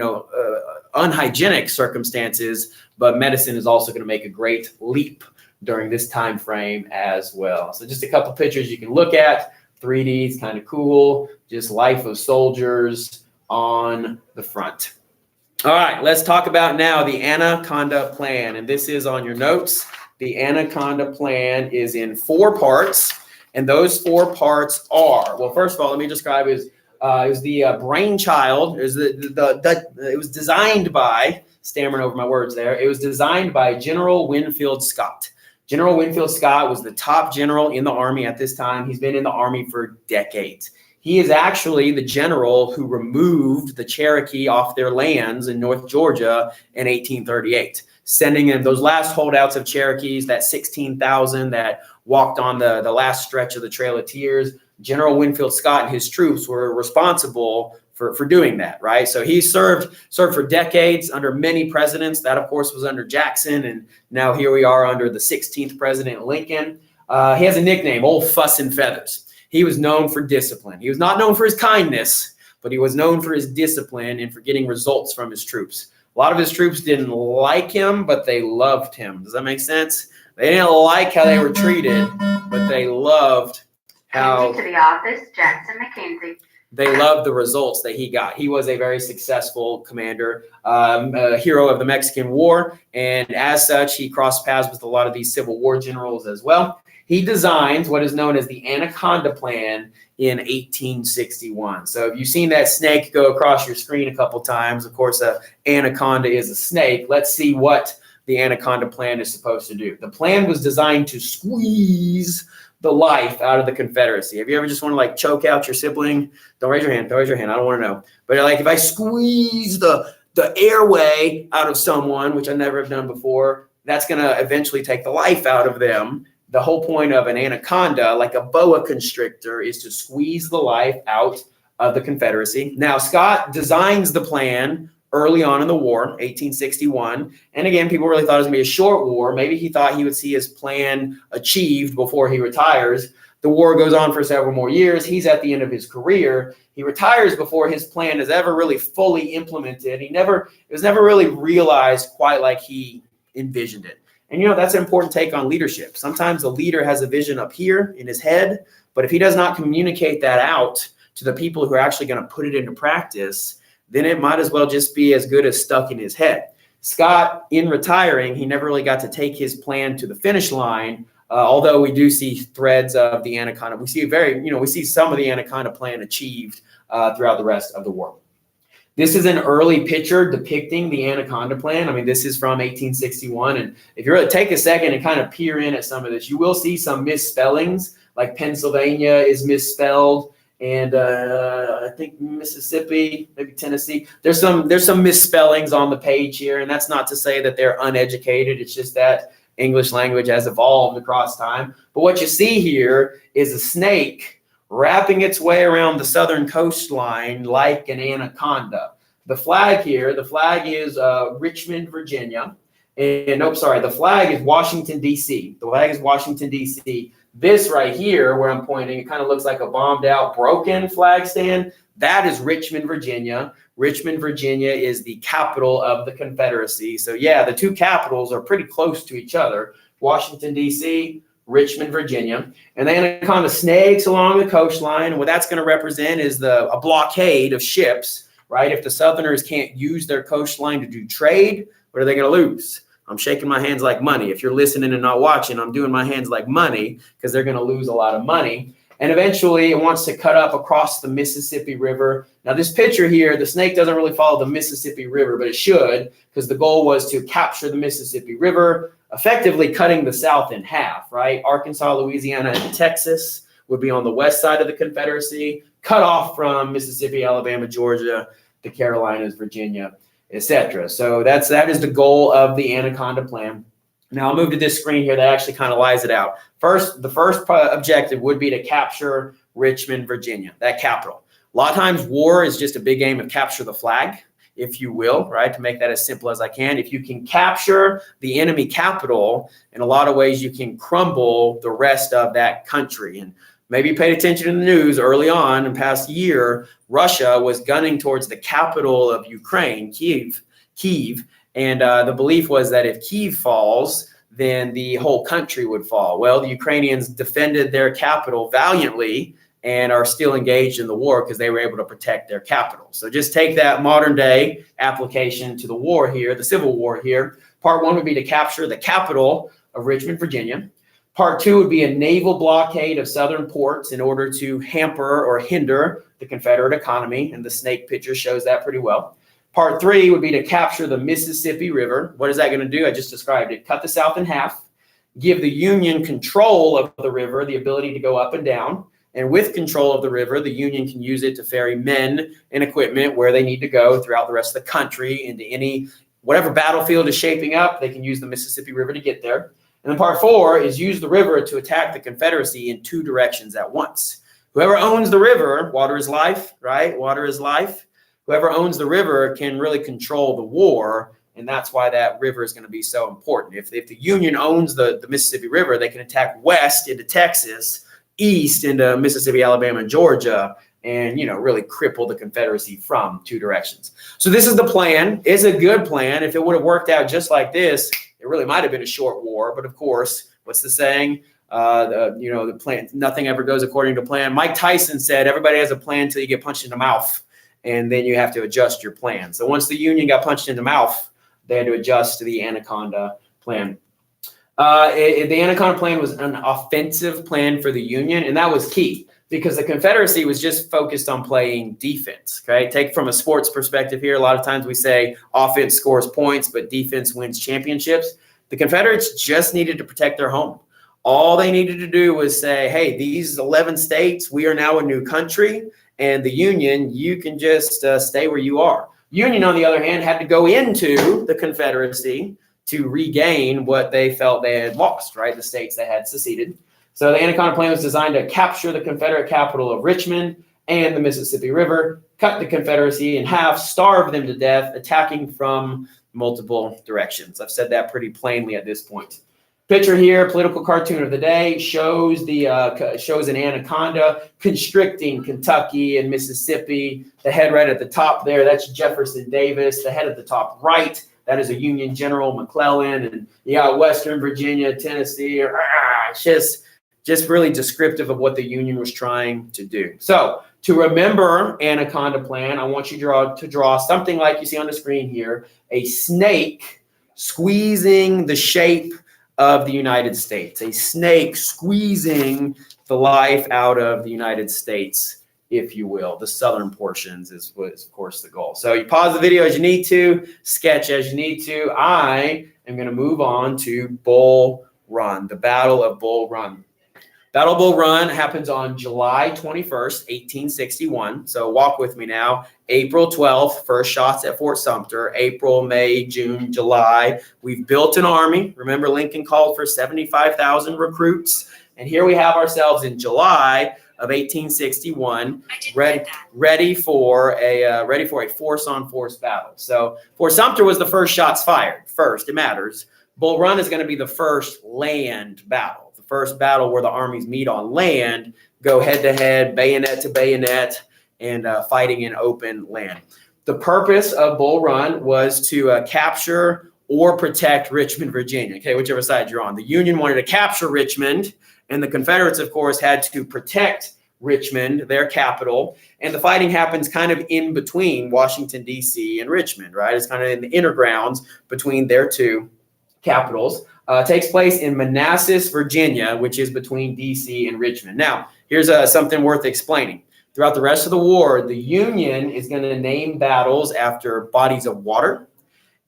unhygienic circumstances, but medicine is also going to make a great leap during this time frame as well. So just a couple pictures you can look at. 3D is kind of cool. Just life of soldiers on the front. All right, let's talk about now the Anaconda Plan. And this is on your notes. The Anaconda Plan is in 4 parts. And those 4 parts are, well, first of all, let me describe it was the brainchild. It was designed by, stammering over my words there, it was designed by General Winfield Scott. General Winfield Scott was the top general in the Army at this time. He's been in the Army for decades. He is actually the general who removed the Cherokee off their lands in North Georgia in 1838, sending in those last holdouts of Cherokees, that 16,000 that walked on the last stretch of the Trail of Tears. General Winfield Scott and his troops were responsible for doing that, right? So he served for decades under many presidents. That, of course, was under Jackson, and now here we are under the 16th president, Lincoln. He has a nickname, Old Fuss and Feathers. He was known for discipline. He was not known for his kindness, but he was known for his discipline and for getting results from his troops. A lot of his troops didn't like him, but they loved him. Does that make sense? They didn't like how they were treated, but they loved how... To the office, Jackson McKenzie. They loved the results that he got. He was a very successful commander, a hero of the Mexican War, and as such, he crossed paths with a lot of these Civil War generals as well. He designs what is known as the Anaconda Plan in 1861. So if you've seen that snake go across your screen a couple times, of course, an anaconda is a snake. Let's see what the Anaconda Plan is supposed to do. The plan was designed to squeeze the life out of the Confederacy. Have you ever just want to like choke out your sibling? Don't raise your hand. Don't raise your hand. I don't want to know. But like if I squeeze the airway out of someone, which I never have done before, that's going to eventually take the life out of them. The whole point of an anaconda, like a boa constrictor, is to squeeze the life out of the Confederacy. Now, Scott designs the plan early on in the war, 1861. And again, people really thought it was going to be a short war. Maybe he thought he would see his plan achieved before he retires. The war goes on for several more years. He's at the end of his career. He retires before his plan is ever really fully implemented. It was never really realized quite like he envisioned it. And, that's an important take on leadership. Sometimes the leader has a vision up here in his head, but if he does not communicate that out to the people who are actually going to put it into practice, then it might as well just be as good as stuck in his head. Scott, in retiring, he never really got to take his plan to the finish line, although we do see threads of the Anaconda. We see some of the Anaconda Plan achieved throughout the rest of the war. This is an early picture depicting the Anaconda Plan. I mean, this is from 1861. And if you really take a second and kind of peer in at some of this, you will see some misspellings, like Pennsylvania is misspelled. And I think Mississippi, maybe Tennessee. There's some misspellings on the page here, and that's not to say that they're uneducated. It's just that English language has evolved across time. But what you see here is a snake wrapping its way around the southern coastline like an anaconda. The flag here, the flag is Richmond, Virginia. And nope, sorry, the flag is Washington, D.C. The flag is Washington, D.C. This right here, where I'm pointing, it kind of looks like a bombed out, broken flag stand. That is Richmond, Virginia. Richmond, Virginia is the capital of the Confederacy. So yeah, the two capitals are pretty close to each other. Washington, D.C., Richmond, Virginia. And the anaconda snakes along the coastline. And what that's going to represent is a blockade of ships, right? If the Southerners can't use their coastline to do trade, what are they going to lose? I'm shaking my hands like money. If you're listening and not watching, I'm doing my hands like money because they're going to lose a lot of money. And eventually it wants to cut up across the Mississippi River. Now this picture here, the snake doesn't really follow the Mississippi River, but it should, because the goal was to capture the Mississippi River, effectively cutting the South in half, right? Arkansas, Louisiana, and Texas would be on the west side of the Confederacy, cut off from Mississippi, Alabama, Georgia, the Carolinas, Virginia, etc. So that is the goal of the Anaconda Plan. Now I'll move to this screen here that actually kind of lies it out. The first objective would be to capture Richmond, Virginia, that capital. A lot of times war is just a big game of capture the flag, if you will, right? To make that as simple as I can. If you can capture the enemy capital, in a lot of ways you can crumble the rest of that country. And maybe you paid attention to the news early on in the past year, Russia was gunning towards the capital of Ukraine, Kyiv. And the belief was that if Kyiv falls, then the whole country would fall. Well, the Ukrainians defended their capital valiantly and are still engaged in the war because they were able to protect their capital. So just take that modern day application to the war here, the Civil War here. Part one would be to capture the capital of Richmond, Virginia. Part two would be a naval blockade of southern ports in order to hamper or hinder the Confederate economy. And the snake picture shows that pretty well. Part three would be to capture the Mississippi River. What is that going to do? I just described it. Cut the South in half, give the Union control of the river, the ability to go up and down. And with control of the river, the Union can use it to ferry men and equipment where they need to go throughout the rest of the country into whatever battlefield is shaping up. They can use the Mississippi River to get there. And then part four is use the river to attack the Confederacy in two directions at once. Whoever owns the river, water is life, right? Water is life. Whoever owns the river can really control the war, and that's why that river is going to be so important. If the Union owns the Mississippi River, they can attack west into Texas, east into Mississippi, Alabama, and Georgia, and really cripple the Confederacy from two directions. So this is the plan. It's a good plan. If it would have worked out just like this, it really might have been a short war. But of course, what's the saying? The plan. Nothing ever goes according to plan. Mike Tyson said, "Everybody has a plan until you get punched in the mouth." And then you have to adjust your plan. So once the Union got punched in the mouth, they had to adjust to the Anaconda Plan. The Anaconda Plan was an offensive plan for the Union, and that was key because the Confederacy was just focused on playing defense. Okay, take from a sports perspective here. A lot of times we say offense scores points, but defense wins championships. The Confederates just needed to protect their home. All they needed to do was say, hey, these 11 states, we are now a new country. And the Union, you can just stay where you are. Union, on the other hand, had to go into the Confederacy to regain what they felt they had lost, right? The states that had seceded. So the Anaconda Plan was designed to capture the Confederate capital of Richmond and the Mississippi River, cut the Confederacy in half, starve them to death, attacking from multiple directions. I've said that pretty plainly at this point. Picture here, political cartoon of the day, shows an anaconda constricting Kentucky and Mississippi. The head right at the top there, that's Jefferson Davis. The head at the top right, that is a Union General McClellan. And you got Western Virginia, Tennessee. It's just really descriptive of what the Union was trying to do. So to remember Anaconda Plan, I want you to draw something like you see on the screen here, a snake squeezing the shape of the United States, a snake squeezing the life out of the United States, if you will. The southern portions is, of course, the goal. So you pause the video as you need to, sketch as you need to. I am going to move on to Bull Run, the Battle of Bull Run. Battle of Bull Run happens on July 21st, 1861. So walk with me now. April 12th, first shots at Fort Sumter. April, May, June, July. We've built an army. Remember, Lincoln called for 75,000 recruits. And here we have ourselves in July of 1861, ready for a force-on-force battle. So Fort Sumter was the first shots fired. First, it matters. Bull Run is going to be the first land battle. First battle where the armies meet on land, go head-to-head, bayonet to bayonet, and fighting in open land. The purpose of Bull Run was to capture or protect Richmond, Virginia, okay, whichever side you're on. The Union wanted to capture Richmond, and the Confederates, of course, had to protect Richmond, their capital, and the fighting happens kind of in between Washington, D.C. and Richmond, right? It's kind of in the inner grounds between their two capitals. Takes place in Manassas, Virginia, which is between D.C. and Richmond. Now, here's something worth explaining. Throughout the rest of the war, the Union is going to name battles after bodies of water,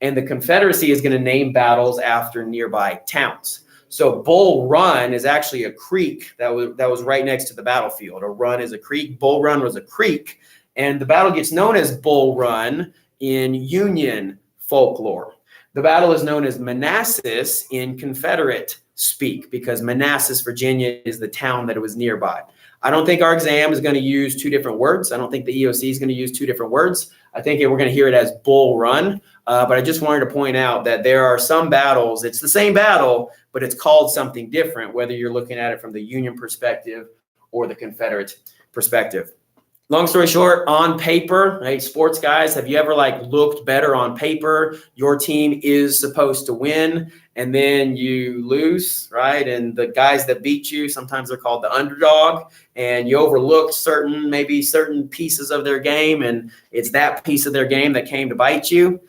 and the Confederacy is going to name battles after nearby towns. So Bull Run is actually a creek that was right next to the battlefield. A run is a creek. Bull Run was a creek, and the battle gets known as Bull Run in Union folklore. The battle is known as Manassas in Confederate speak because Manassas, Virginia is the town that it was nearby. I don't think our exam is going to use two different words. I don't think the EOC is going to use two different words. I think we're going to hear it as Bull Run. But I just wanted to point out that there are some battles, it's the same battle, but it's called something different, whether you're looking at it from the Union perspective or the Confederate perspective. Long story short, on paper, hey, sports guys, have you ever looked better on paper? Your team is supposed to win and then you lose, right? And the guys that beat you, sometimes they're called the underdog, and you overlooked certain pieces of their game, and it's that piece of their game that came to bite you.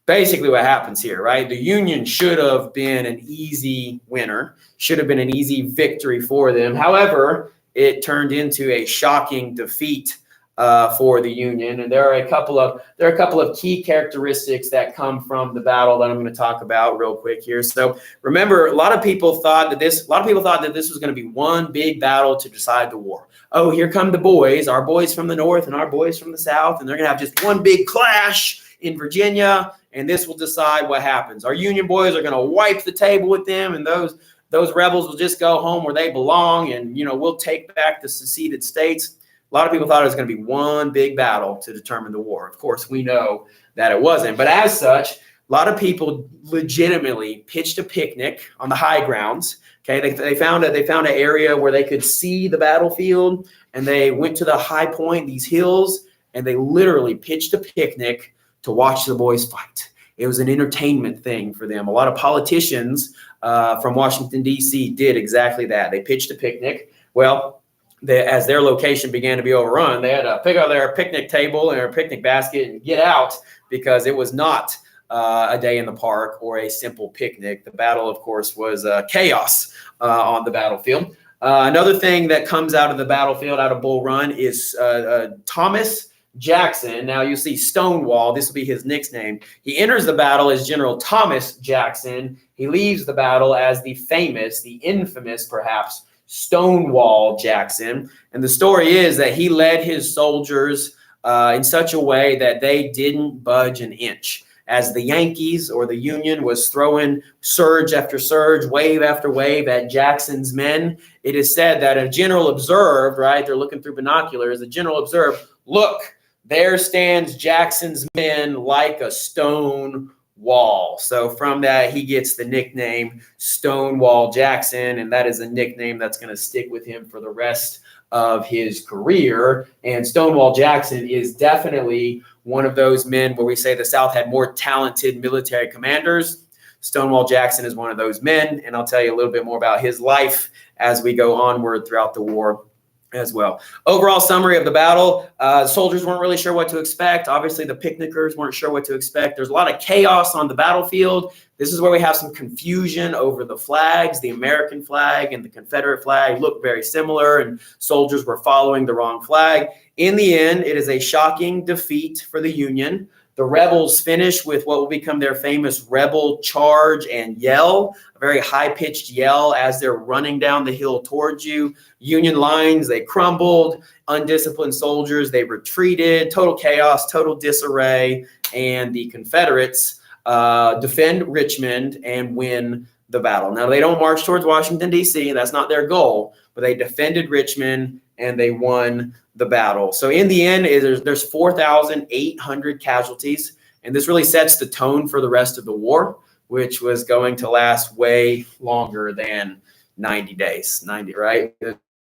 Basically what happens here, right? The Union should have been an easy winner, should have been an easy victory for them. However, it turned into a shocking defeat for the Union, and there are a couple of key characteristics that come from the battle that I'm going to talk about real quick here. So remember, a lot of people thought that this was going to be one big battle to decide the war. Oh, here come the boys, our boys from the north and our boys from the south, and they're going to have just one big clash in Virginia, and this will decide what happens. Our Union boys are going to wipe the table with them, and those rebels will just go home where they belong, and we'll take back the seceded states. A lot of people thought it was going to be one big battle to determine the war. Of course, we know that it wasn't. But as such, a lot of people legitimately pitched a picnic on the high grounds. Okay, they found an area where they could see the battlefield, and they went to the high point, these hills, and they literally pitched a picnic to watch the boys fight. It was an entertainment thing for them. A lot of politicians from Washington, D.C. did exactly that. They pitched a picnic. Well, as their location began to be overrun, they had to pick up their picnic table and their picnic basket and get out because it was not a day in the park or a simple picnic. The battle, of course, was chaos on the battlefield. Another thing that comes out of the battlefield, out of Bull Run, is Thomas Jackson. Now you see Stonewall. This will be his nickname. He enters the battle as General Thomas Jackson. He leaves the battle as the infamous, perhaps, Stonewall Jackson. And the story is that he led his soldiers in such a way that they didn't budge an inch. As the Yankees or the Union was throwing surge after surge, wave after wave at Jackson's men, it is said that a general observed, right? They're looking through binoculars. The general observed, look, there stands Jackson's men like a stone wall. So from that, he gets the nickname Stonewall Jackson, and that is a nickname that's going to stick with him for the rest of his career. And Stonewall Jackson is definitely one of those men where we say the South had more talented military commanders. Stonewall Jackson is one of those men, and I'll tell you a little bit more about his life as we go onward throughout the war as well. Overall summary of the battle, soldiers weren't really sure what to expect. Obviously, the picnickers weren't sure what to expect. There's a lot of chaos on the battlefield. This is where we have some confusion over the flags. The American flag and the Confederate flag look very similar, and soldiers were following the wrong flag. In the end, it is a shocking defeat for the Union. The rebels finish with what will become their famous rebel charge and yell, a very high-pitched yell as they're running down the hill towards you. Union lines, they crumbled. Undisciplined soldiers, they retreated. Total chaos, total disarray. And the Confederates defend Richmond and win the battle. Now, they don't march towards Washington, D.C. That's not their goal, but they defended Richmond and they won the battle. So in the end, there's 4,800 casualties, and this really sets the tone for the rest of the war, which was going to last way longer than 90 days, right?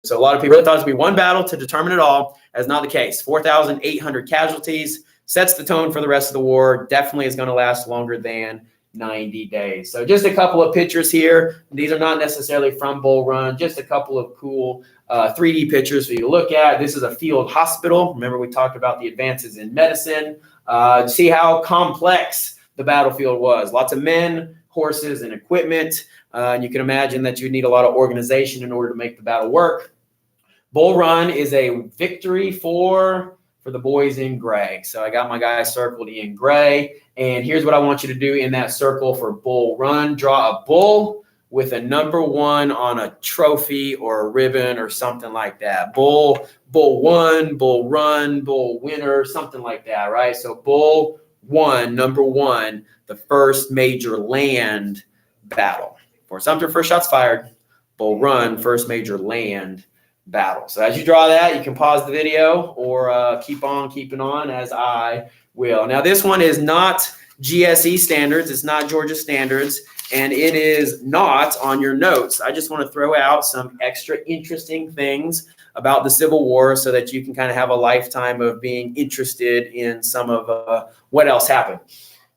So a lot of people really thought it would be one battle to determine it all. That's not the case. 4,800 casualties sets the tone for the rest of the war. Definitely is going to last longer than 90 days. So just a couple of pictures here. These are not necessarily from Bull Run, just a couple of cool 3D pictures for you to look at. This is a field hospital. Remember, we talked about the advances in medicine. See how complex the battlefield was. Lots of men, horses, and equipment. And you can imagine that you need a lot of organization in order to make the battle work. Bull Run is a victory for the boys in gray. So I got my guys circled in gray. And here's what I want you to do in that circle for Bull Run. Draw a bull with a number 1 on a trophy or a ribbon or something like that. Bull won, bull run, bull winner, something like that, right? So Bull won, number 1, the first major land battle. Fort Sumter, first shots fired. Bull Run, first major land battle. So as you draw that, you can pause the video or keep on keeping on as I will. Now, this one is not GSE standards. It's not Georgia standards, and it is not on your notes. I just want to throw out some extra interesting things about the Civil War so that you can kind of have a lifetime of being interested in some of what else happened.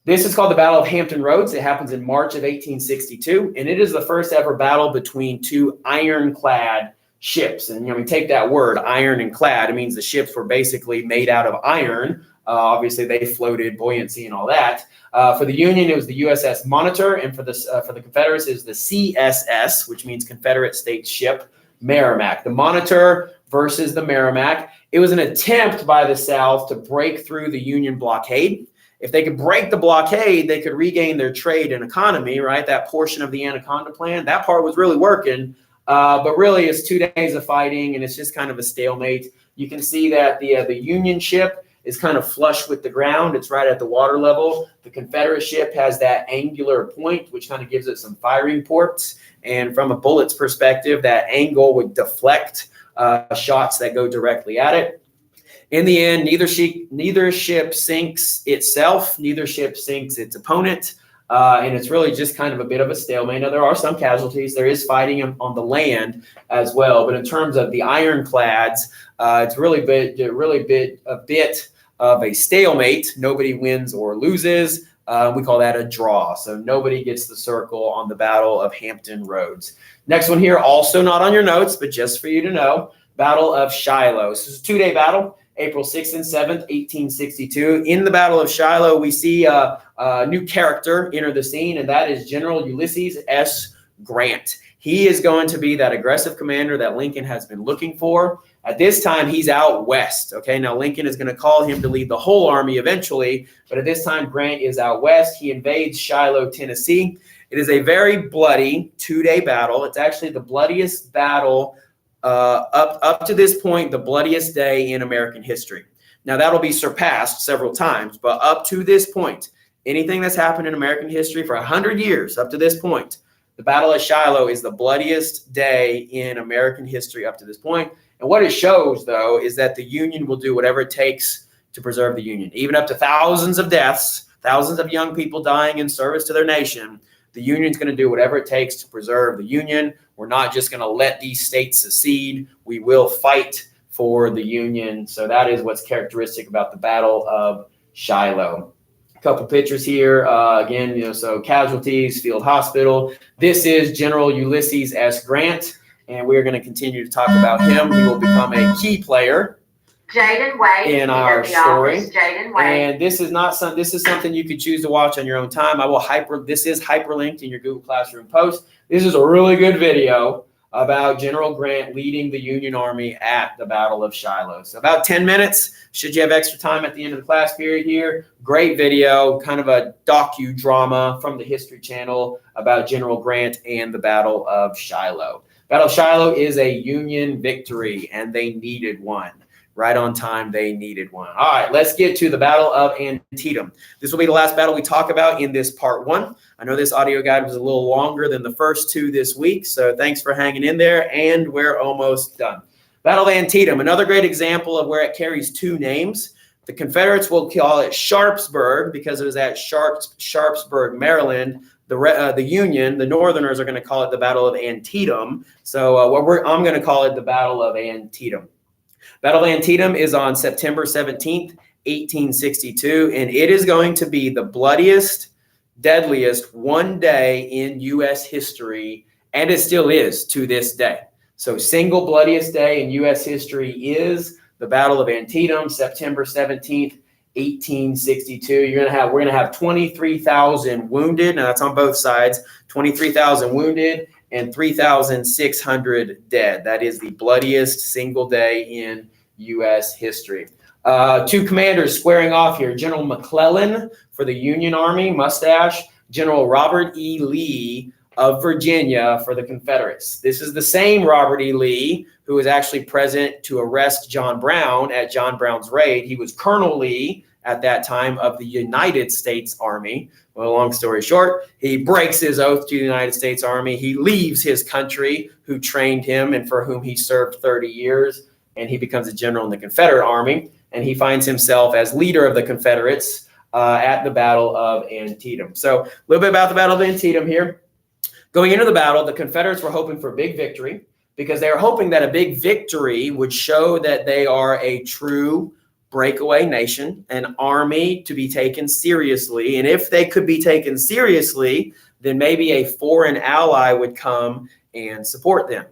This is called the Battle of Hampton Roads. It happens in March of 1862, and it is the first ever battle between 2 ironclad ships. And, we take that word, iron and clad. It means the ships were basically made out of iron. Obviously, they floated, buoyancy and all that. For the Union, it was the USS Monitor, and for the Confederates, it was the CSS, which means Confederate States Ship, Merrimack. The Monitor versus the Merrimack. It was an attempt by the South to break through the Union blockade. If they could break the blockade, they could regain their trade and economy, right? That portion of the Anaconda Plan, that part was really working. But really, it's 2 days of fighting, and it's just kind of a stalemate. You can see that the Union ship is kind of flush with the ground. It's right at the water level. The Confederate ship has that angular point, which kind of gives it some firing ports. And from a bullet's perspective, that angle would deflect shots that go directly at it. In the end, neither ship sinks itself. Neither ship sinks its opponent. And it's really just kind of a bit of a stalemate. Now, there are some casualties. There is fighting on the land as well. But in terms of the ironclads, it's really a bit of a stalemate. Nobody wins or loses. We call that a draw. So nobody gets the circle on the Battle of Hampton Roads. Next one here, also not on your notes, but just for you to know, Battle of Shiloh. This is a 2-day battle. April 6th and 7th, 1862. In the Battle of Shiloh, we see a new character enter the scene, and that is General Ulysses S. Grant. He is going to be that aggressive commander that Lincoln has been looking for. At this time, he's out west. Okay, now Lincoln is going to call him to lead the whole army eventually, but at this time, Grant is out west. He invades Shiloh, Tennessee. It is a very bloody 2-day battle. It's actually the bloodiest battle up to this point, the bloodiest day in American history. Now, that'll be surpassed several times, but up to this point, anything that's happened in American history for 100 years up to this point, the Battle of Shiloh is the bloodiest day in American history up to this point. And what it shows, though, is that the Union will do whatever it takes to preserve the Union. Even up to thousands of deaths, thousands of young people dying in service to their nation, the Union's going to do whatever it takes to preserve the Union. We're not just going to let these states secede. We will fight for the Union. So that is what's characteristic about the Battle of Shiloh. A couple pictures here. Again, so casualties, field hospital. This is General Ulysses S. Grant, and we're going to continue to talk about him. He will become a key player Jaden Wade in our story. Jaden Wade. And this is something you could choose to watch on your own time. This is hyperlinked in your Google Classroom post. This is a really good video about General Grant leading the Union Army at the Battle of Shiloh. So about 10 minutes, should you have extra time at the end of the class period here. Great video, kind of a docudrama from the History Channel about General Grant and the Battle of Shiloh. Battle of Shiloh is a Union victory, and they needed one. Right on time, they needed one. All right, let's get to the Battle of Antietam. This will be the last battle we talk about in this part one. I know this audio guide was a little longer than the first two this week, so thanks for hanging in there, and we're almost done. Battle of Antietam, another great example of where it carries two names. The Confederates will call it Sharpsburg because it was at Sharpsburg, Maryland. The Union, the Northerners, are going to call it the Battle of Antietam. So I'm going to call it the Battle of Antietam. Battle of Antietam is on September 17th, 1862, and it is going to be the bloodiest, deadliest one day in U.S. history, and it still is to this day. So single bloodiest day in U.S. history is the Battle of Antietam, September 17th, 1862. We're gonna have 23,000 wounded. Now that's on both sides. 23,000 wounded and 3,600 dead. That is the bloodiest single day in U.S. history. Two commanders squaring off here. General McClellan for the Union Army, mustache. General Robert E. Lee of Virginia for the Confederates. This is the same Robert E. Lee who was actually present to arrest John Brown at John Brown's raid. He was Colonel Lee at that time of the United States Army. Well, long story short, he breaks his oath to the United States Army. He leaves his country, who trained him and for whom he served 30 years, and he becomes a general in the Confederate Army, and he finds himself as leader of the Confederates at the Battle of Antietam. So a little bit about the Battle of Antietam here. Going into the battle, the Confederates were hoping for a big victory because they were hoping that a big victory would show that they are a true breakaway nation, an army to be taken seriously. And if they could be taken seriously, then maybe a foreign ally would come and support them.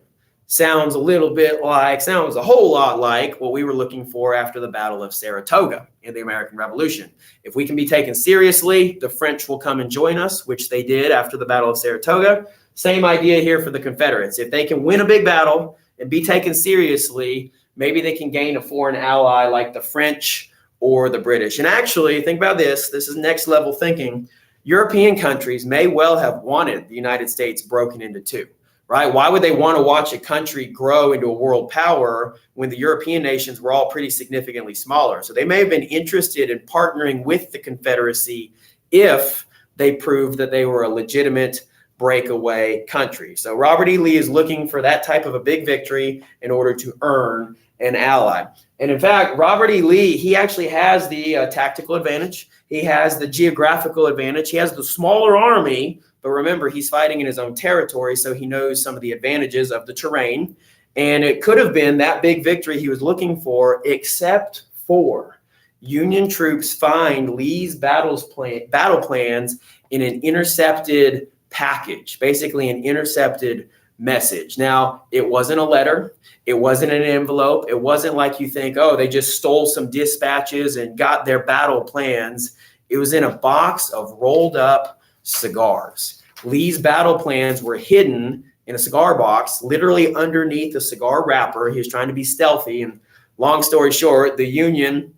Sounds a whole lot like what we were looking for after the Battle of Saratoga in the American Revolution. If we can be taken seriously, the French will come and join us, which they did after the Battle of Saratoga. Same idea here for the Confederates. If they can win a big battle and be taken seriously, maybe they can gain a foreign ally like the French or the British. And actually, think about this. This is next level thinking. European countries may well have wanted the United States broken into two. Right? Why would they want to watch a country grow into a world power when the European nations were all pretty significantly smaller? So they may have been interested in partnering with the Confederacy if they proved that they were a legitimate breakaway country. So Robert E. Lee is looking for that type of a big victory in order to earn an ally. And in fact, Robert E. Lee, he actually has the tactical advantage. He has the geographical advantage. He has the smaller army. But remember, he's fighting in his own territory, so he knows some of the advantages of the terrain. And it could have been that big victory he was looking for, except for Union troops find Lee's battle plans in an intercepted package, basically an intercepted message. Now, it wasn't a letter. It wasn't an envelope. It wasn't like you think, oh, they just stole some dispatches and got their battle plans. It was in a box of rolled up cigars. Lee's battle plans were hidden in a cigar box, literally underneath a cigar wrapper. He was trying to be stealthy. And long story short, the Union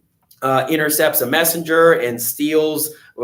intercepts a messenger and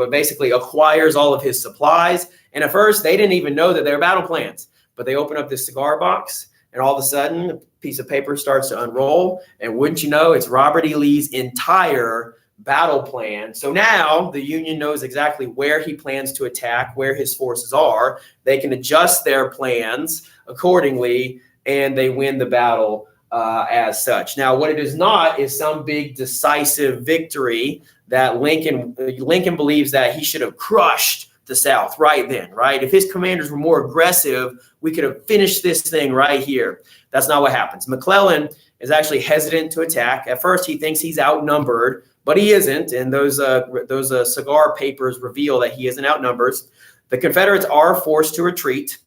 basically acquires all of his supplies. And at first, they didn't even know that they were battle plans. But they open up this cigar box, and all of a sudden, a piece of paper starts to unroll. And wouldn't you know, it's Robert E. Lee's entire battle plan. So now the Union knows exactly where he plans to attack, where his forces are. They can adjust their plans accordingly, and they win the battle as such. Now, what it is not is some big decisive victory that Lincoln believes that he should have crushed the South right then, right? If his commanders were more aggressive, we could have finished this thing right here. That's not what happens. McClellan is actually hesitant to attack. At first, he thinks he's outnumbered, but he isn't, and those cigar papers reveal that he isn't outnumbered. The Confederates are forced to retreat,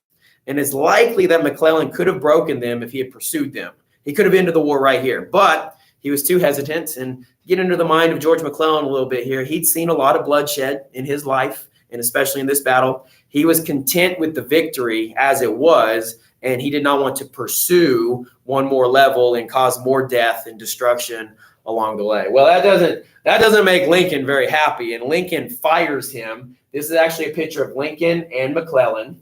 and it's likely that McClellan could have broken them if he had pursued them. He could have ended the war right here, but he was too hesitant. And get into the mind of George McClellan a little bit here. He'd seen a lot of bloodshed in his life, and especially in this battle. He was content with the victory as it was, and he did not want to pursue one more level and cause more death and destruction along the way. Well, that doesn't make Lincoln very happy, and Lincoln fires him. This is actually a picture of Lincoln and McClellan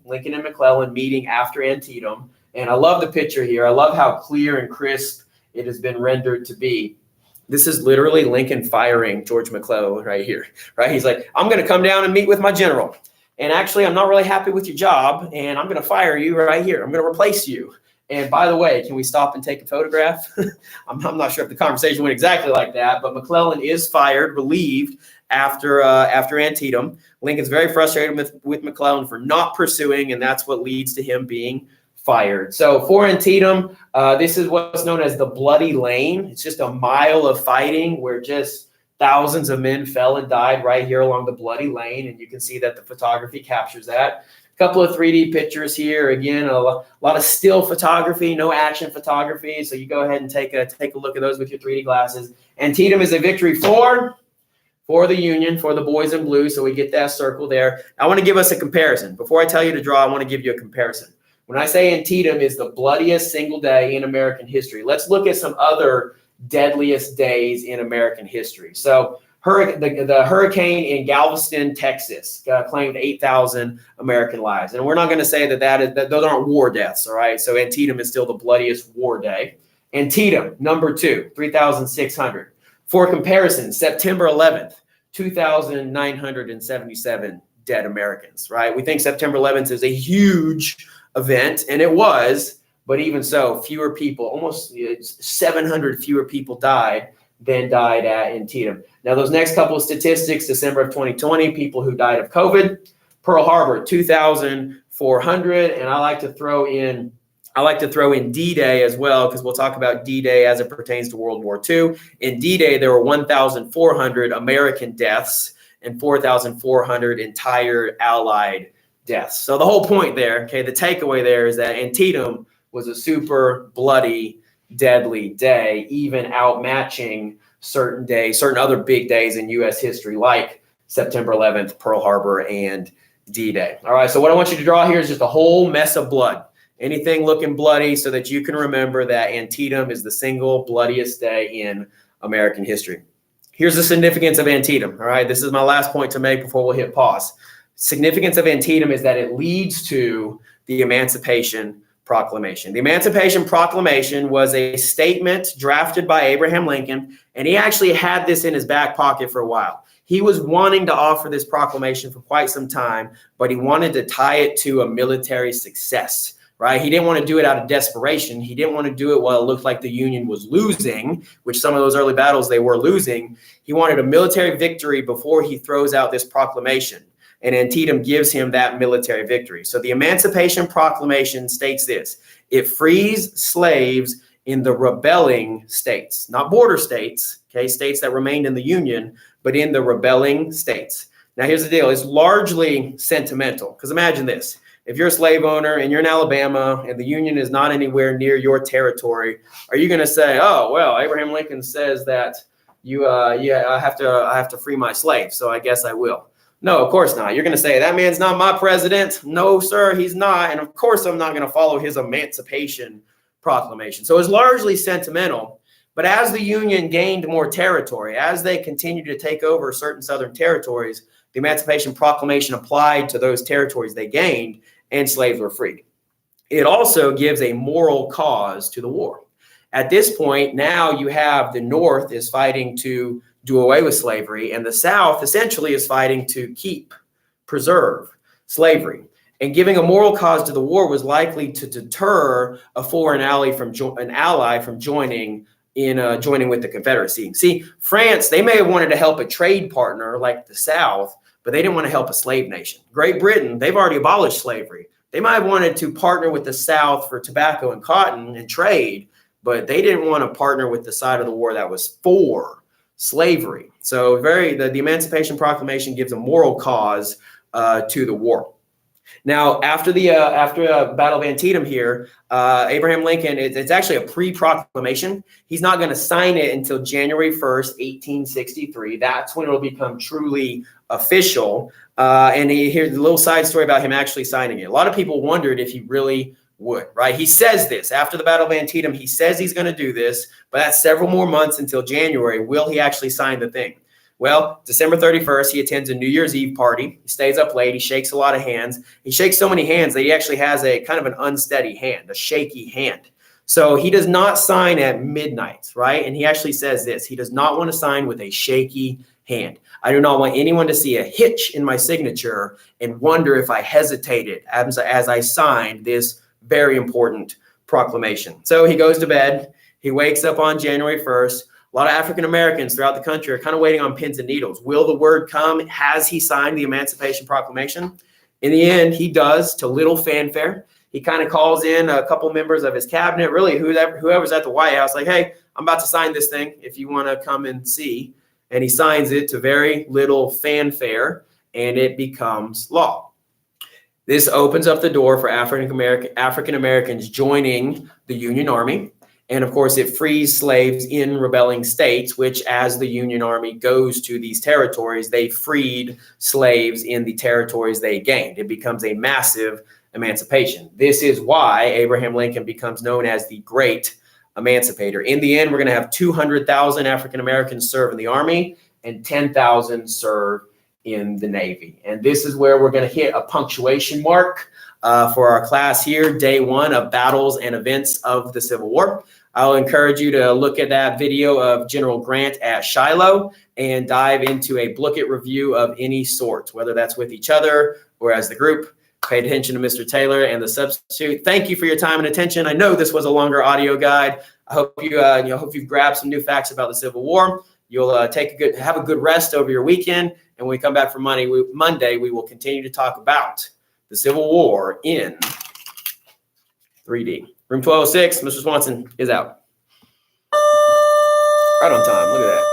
meeting after Antietam. And I love the picture here. I love how clear and crisp it has been rendered to be. This is literally Lincoln firing George McClellan right here, right? He's like, I'm going to come down and meet with my general. And actually, I'm not really happy with your job, and I'm going to fire you right here. I'm going to replace you. And by the way, can we stop and take a photograph? I'm not sure if the conversation went exactly like that, but McClellan is fired, relieved after Antietam. Lincoln's very frustrated with McClellan for not pursuing, and that's what leads to him being fired. So for Antietam, this is what's known as the Bloody Lane. It's just a mile of fighting where just thousands of men fell and died right here along the Bloody Lane, and you can see that the photography captures that. Couple of 3D pictures here. Again, a lot of still photography, no action photography. So you go ahead and take a look at those with your 3D glasses. Antietam is a victory for the Union, for the boys in blue. So we get that circle there. I want to give us a comparison. Before I tell you to draw, I want to give you a comparison. When I say Antietam is the bloodiest single day in American history, let's look at some other deadliest days in American history. So the hurricane in Galveston, Texas, claimed 8,000 American lives. And we're not going to say that those aren't war deaths, all right? So Antietam is still the bloodiest war day. Antietam, number 2, 3,600. For comparison, September 11th, 2,977 dead Americans, right? We think September 11th is a huge event, and it was, but even so, fewer people, almost 700 fewer people died than died at Antietam. Now, those next couple of statistics, December of 2020, people who died of COVID. Pearl Harbor, 2,400, and I like to throw in D-Day as well, because we'll talk about D-Day as it pertains to World War II. In D-Day, there were 1,400 American deaths and 4,400 entire Allied deaths. So the whole point there, okay, the takeaway there is that Antietam was a super bloody, deadly day, even outmatching certain other big days in U.S. history, like September 11th, Pearl Harbor, and D-Day. All right, so what I want you to draw here is just a whole mess of blood. Anything looking bloody so that you can remember that Antietam is the single bloodiest day in American history. Here's the significance of Antietam. All right, this is my last point to make before we'll hit pause. Significance of Antietam is that it leads to the Emancipation Proclamation. The Emancipation Proclamation was a statement drafted by Abraham Lincoln, and he actually had this in his back pocket for a while. He was wanting to offer this proclamation for quite some time, but he wanted to tie it to a military success, right? He didn't want to do it out of desperation. He didn't want to do it while it looked like the Union was losing, which some of those early battles they were losing. He wanted a military victory before he throws out this proclamation. And Antietam gives him that military victory. So the Emancipation Proclamation states this: it frees slaves in the rebelling states, not border states, okay, states that remained in the Union, but in the rebelling states. Now, here's the deal. It's largely sentimental, because imagine this. If you're a slave owner and you're in Alabama and the Union is not anywhere near your territory, are you going to say, oh, well, Abraham Lincoln says that I have to free my slaves, so I guess I will? No, of course not. You're going to say, that man's not my president. No, sir, he's not. And of course, I'm not going to follow his Emancipation Proclamation. So it's largely sentimental. But as the Union gained more territory, as they continued to take over certain southern territories, the Emancipation Proclamation applied to those territories they gained, and slaves were freed. It also gives a moral cause to the war. At this point, now you have the North is fighting to do away with slavery, and the South essentially is fighting to preserve slavery. And giving a moral cause to the war was likely to deter a foreign ally from joining with the Confederacy. See, France, they may have wanted to help a trade partner like the South, but they didn't want to help a slave nation. Great Britain, they've already abolished slavery. They might have wanted to partner with the South for tobacco and cotton and trade, but they didn't want to partner with the side of the war that was for slavery. So the Emancipation Proclamation gives a moral cause to the war. Now, after the Battle of Antietam here, Abraham Lincoln, it's actually a pre-proclamation. He's not going to sign it until January 1st, 1863. That's when it'll become truly official. And here's a little side story about him actually signing it. A lot of people wondered if he really would, right? He says this after the Battle of Antietam. He says he's going to do this, but that's several more months until January. Will he actually sign the thing? Well, December 31st, he attends a New Year's Eve party. He stays up late. He shakes a lot of hands. He shakes so many hands that he actually has a kind of an unsteady hand, a shaky hand. So he does not sign at midnight, right? And he actually says this. He does not want to sign with a shaky hand. I do not want anyone to see a hitch in my signature and wonder if I hesitated as I signed this very important proclamation. So he goes to bed. He wakes up on January 1st. A lot of African Americans throughout the country are kind of waiting on pins and needles. Will the word come? Has he signed the Emancipation Proclamation? In the end, he does, to little fanfare. He kind of calls in a couple members of his cabinet, really whoever's at the White House, like, hey, I'm about to sign this thing if you want to come and see. And he signs it to very little fanfare, and it becomes law. This opens up the door for African Americans joining the Union Army. And of course, it frees slaves in rebelling states, which as the Union Army goes to these territories, they freed slaves in the territories they gained. It becomes a massive emancipation. This is why Abraham Lincoln becomes known as the Great Emancipator. In the end, we're going to have 200,000 African Americans serve in the Army and 10,000 serve in the Navy. And this is where we're going to hit a punctuation mark for our class here, day one of battles and events of the Civil War. I'll encourage you to look at that video of General Grant at Shiloh and dive into a Blooket review of any sort, whether that's with each other or as the group. Pay attention to Mr. Taylor and the substitute. Thank you for your time and attention. I know this was a longer audio guide. I hope hope you've grabbed some new facts about the Civil War. You'll have a good rest over your weekend. And when we come back for Monday, we will continue to talk about the Civil War in 3D. Room 1206, Mr. Swanson is out. Right on time. Look at that.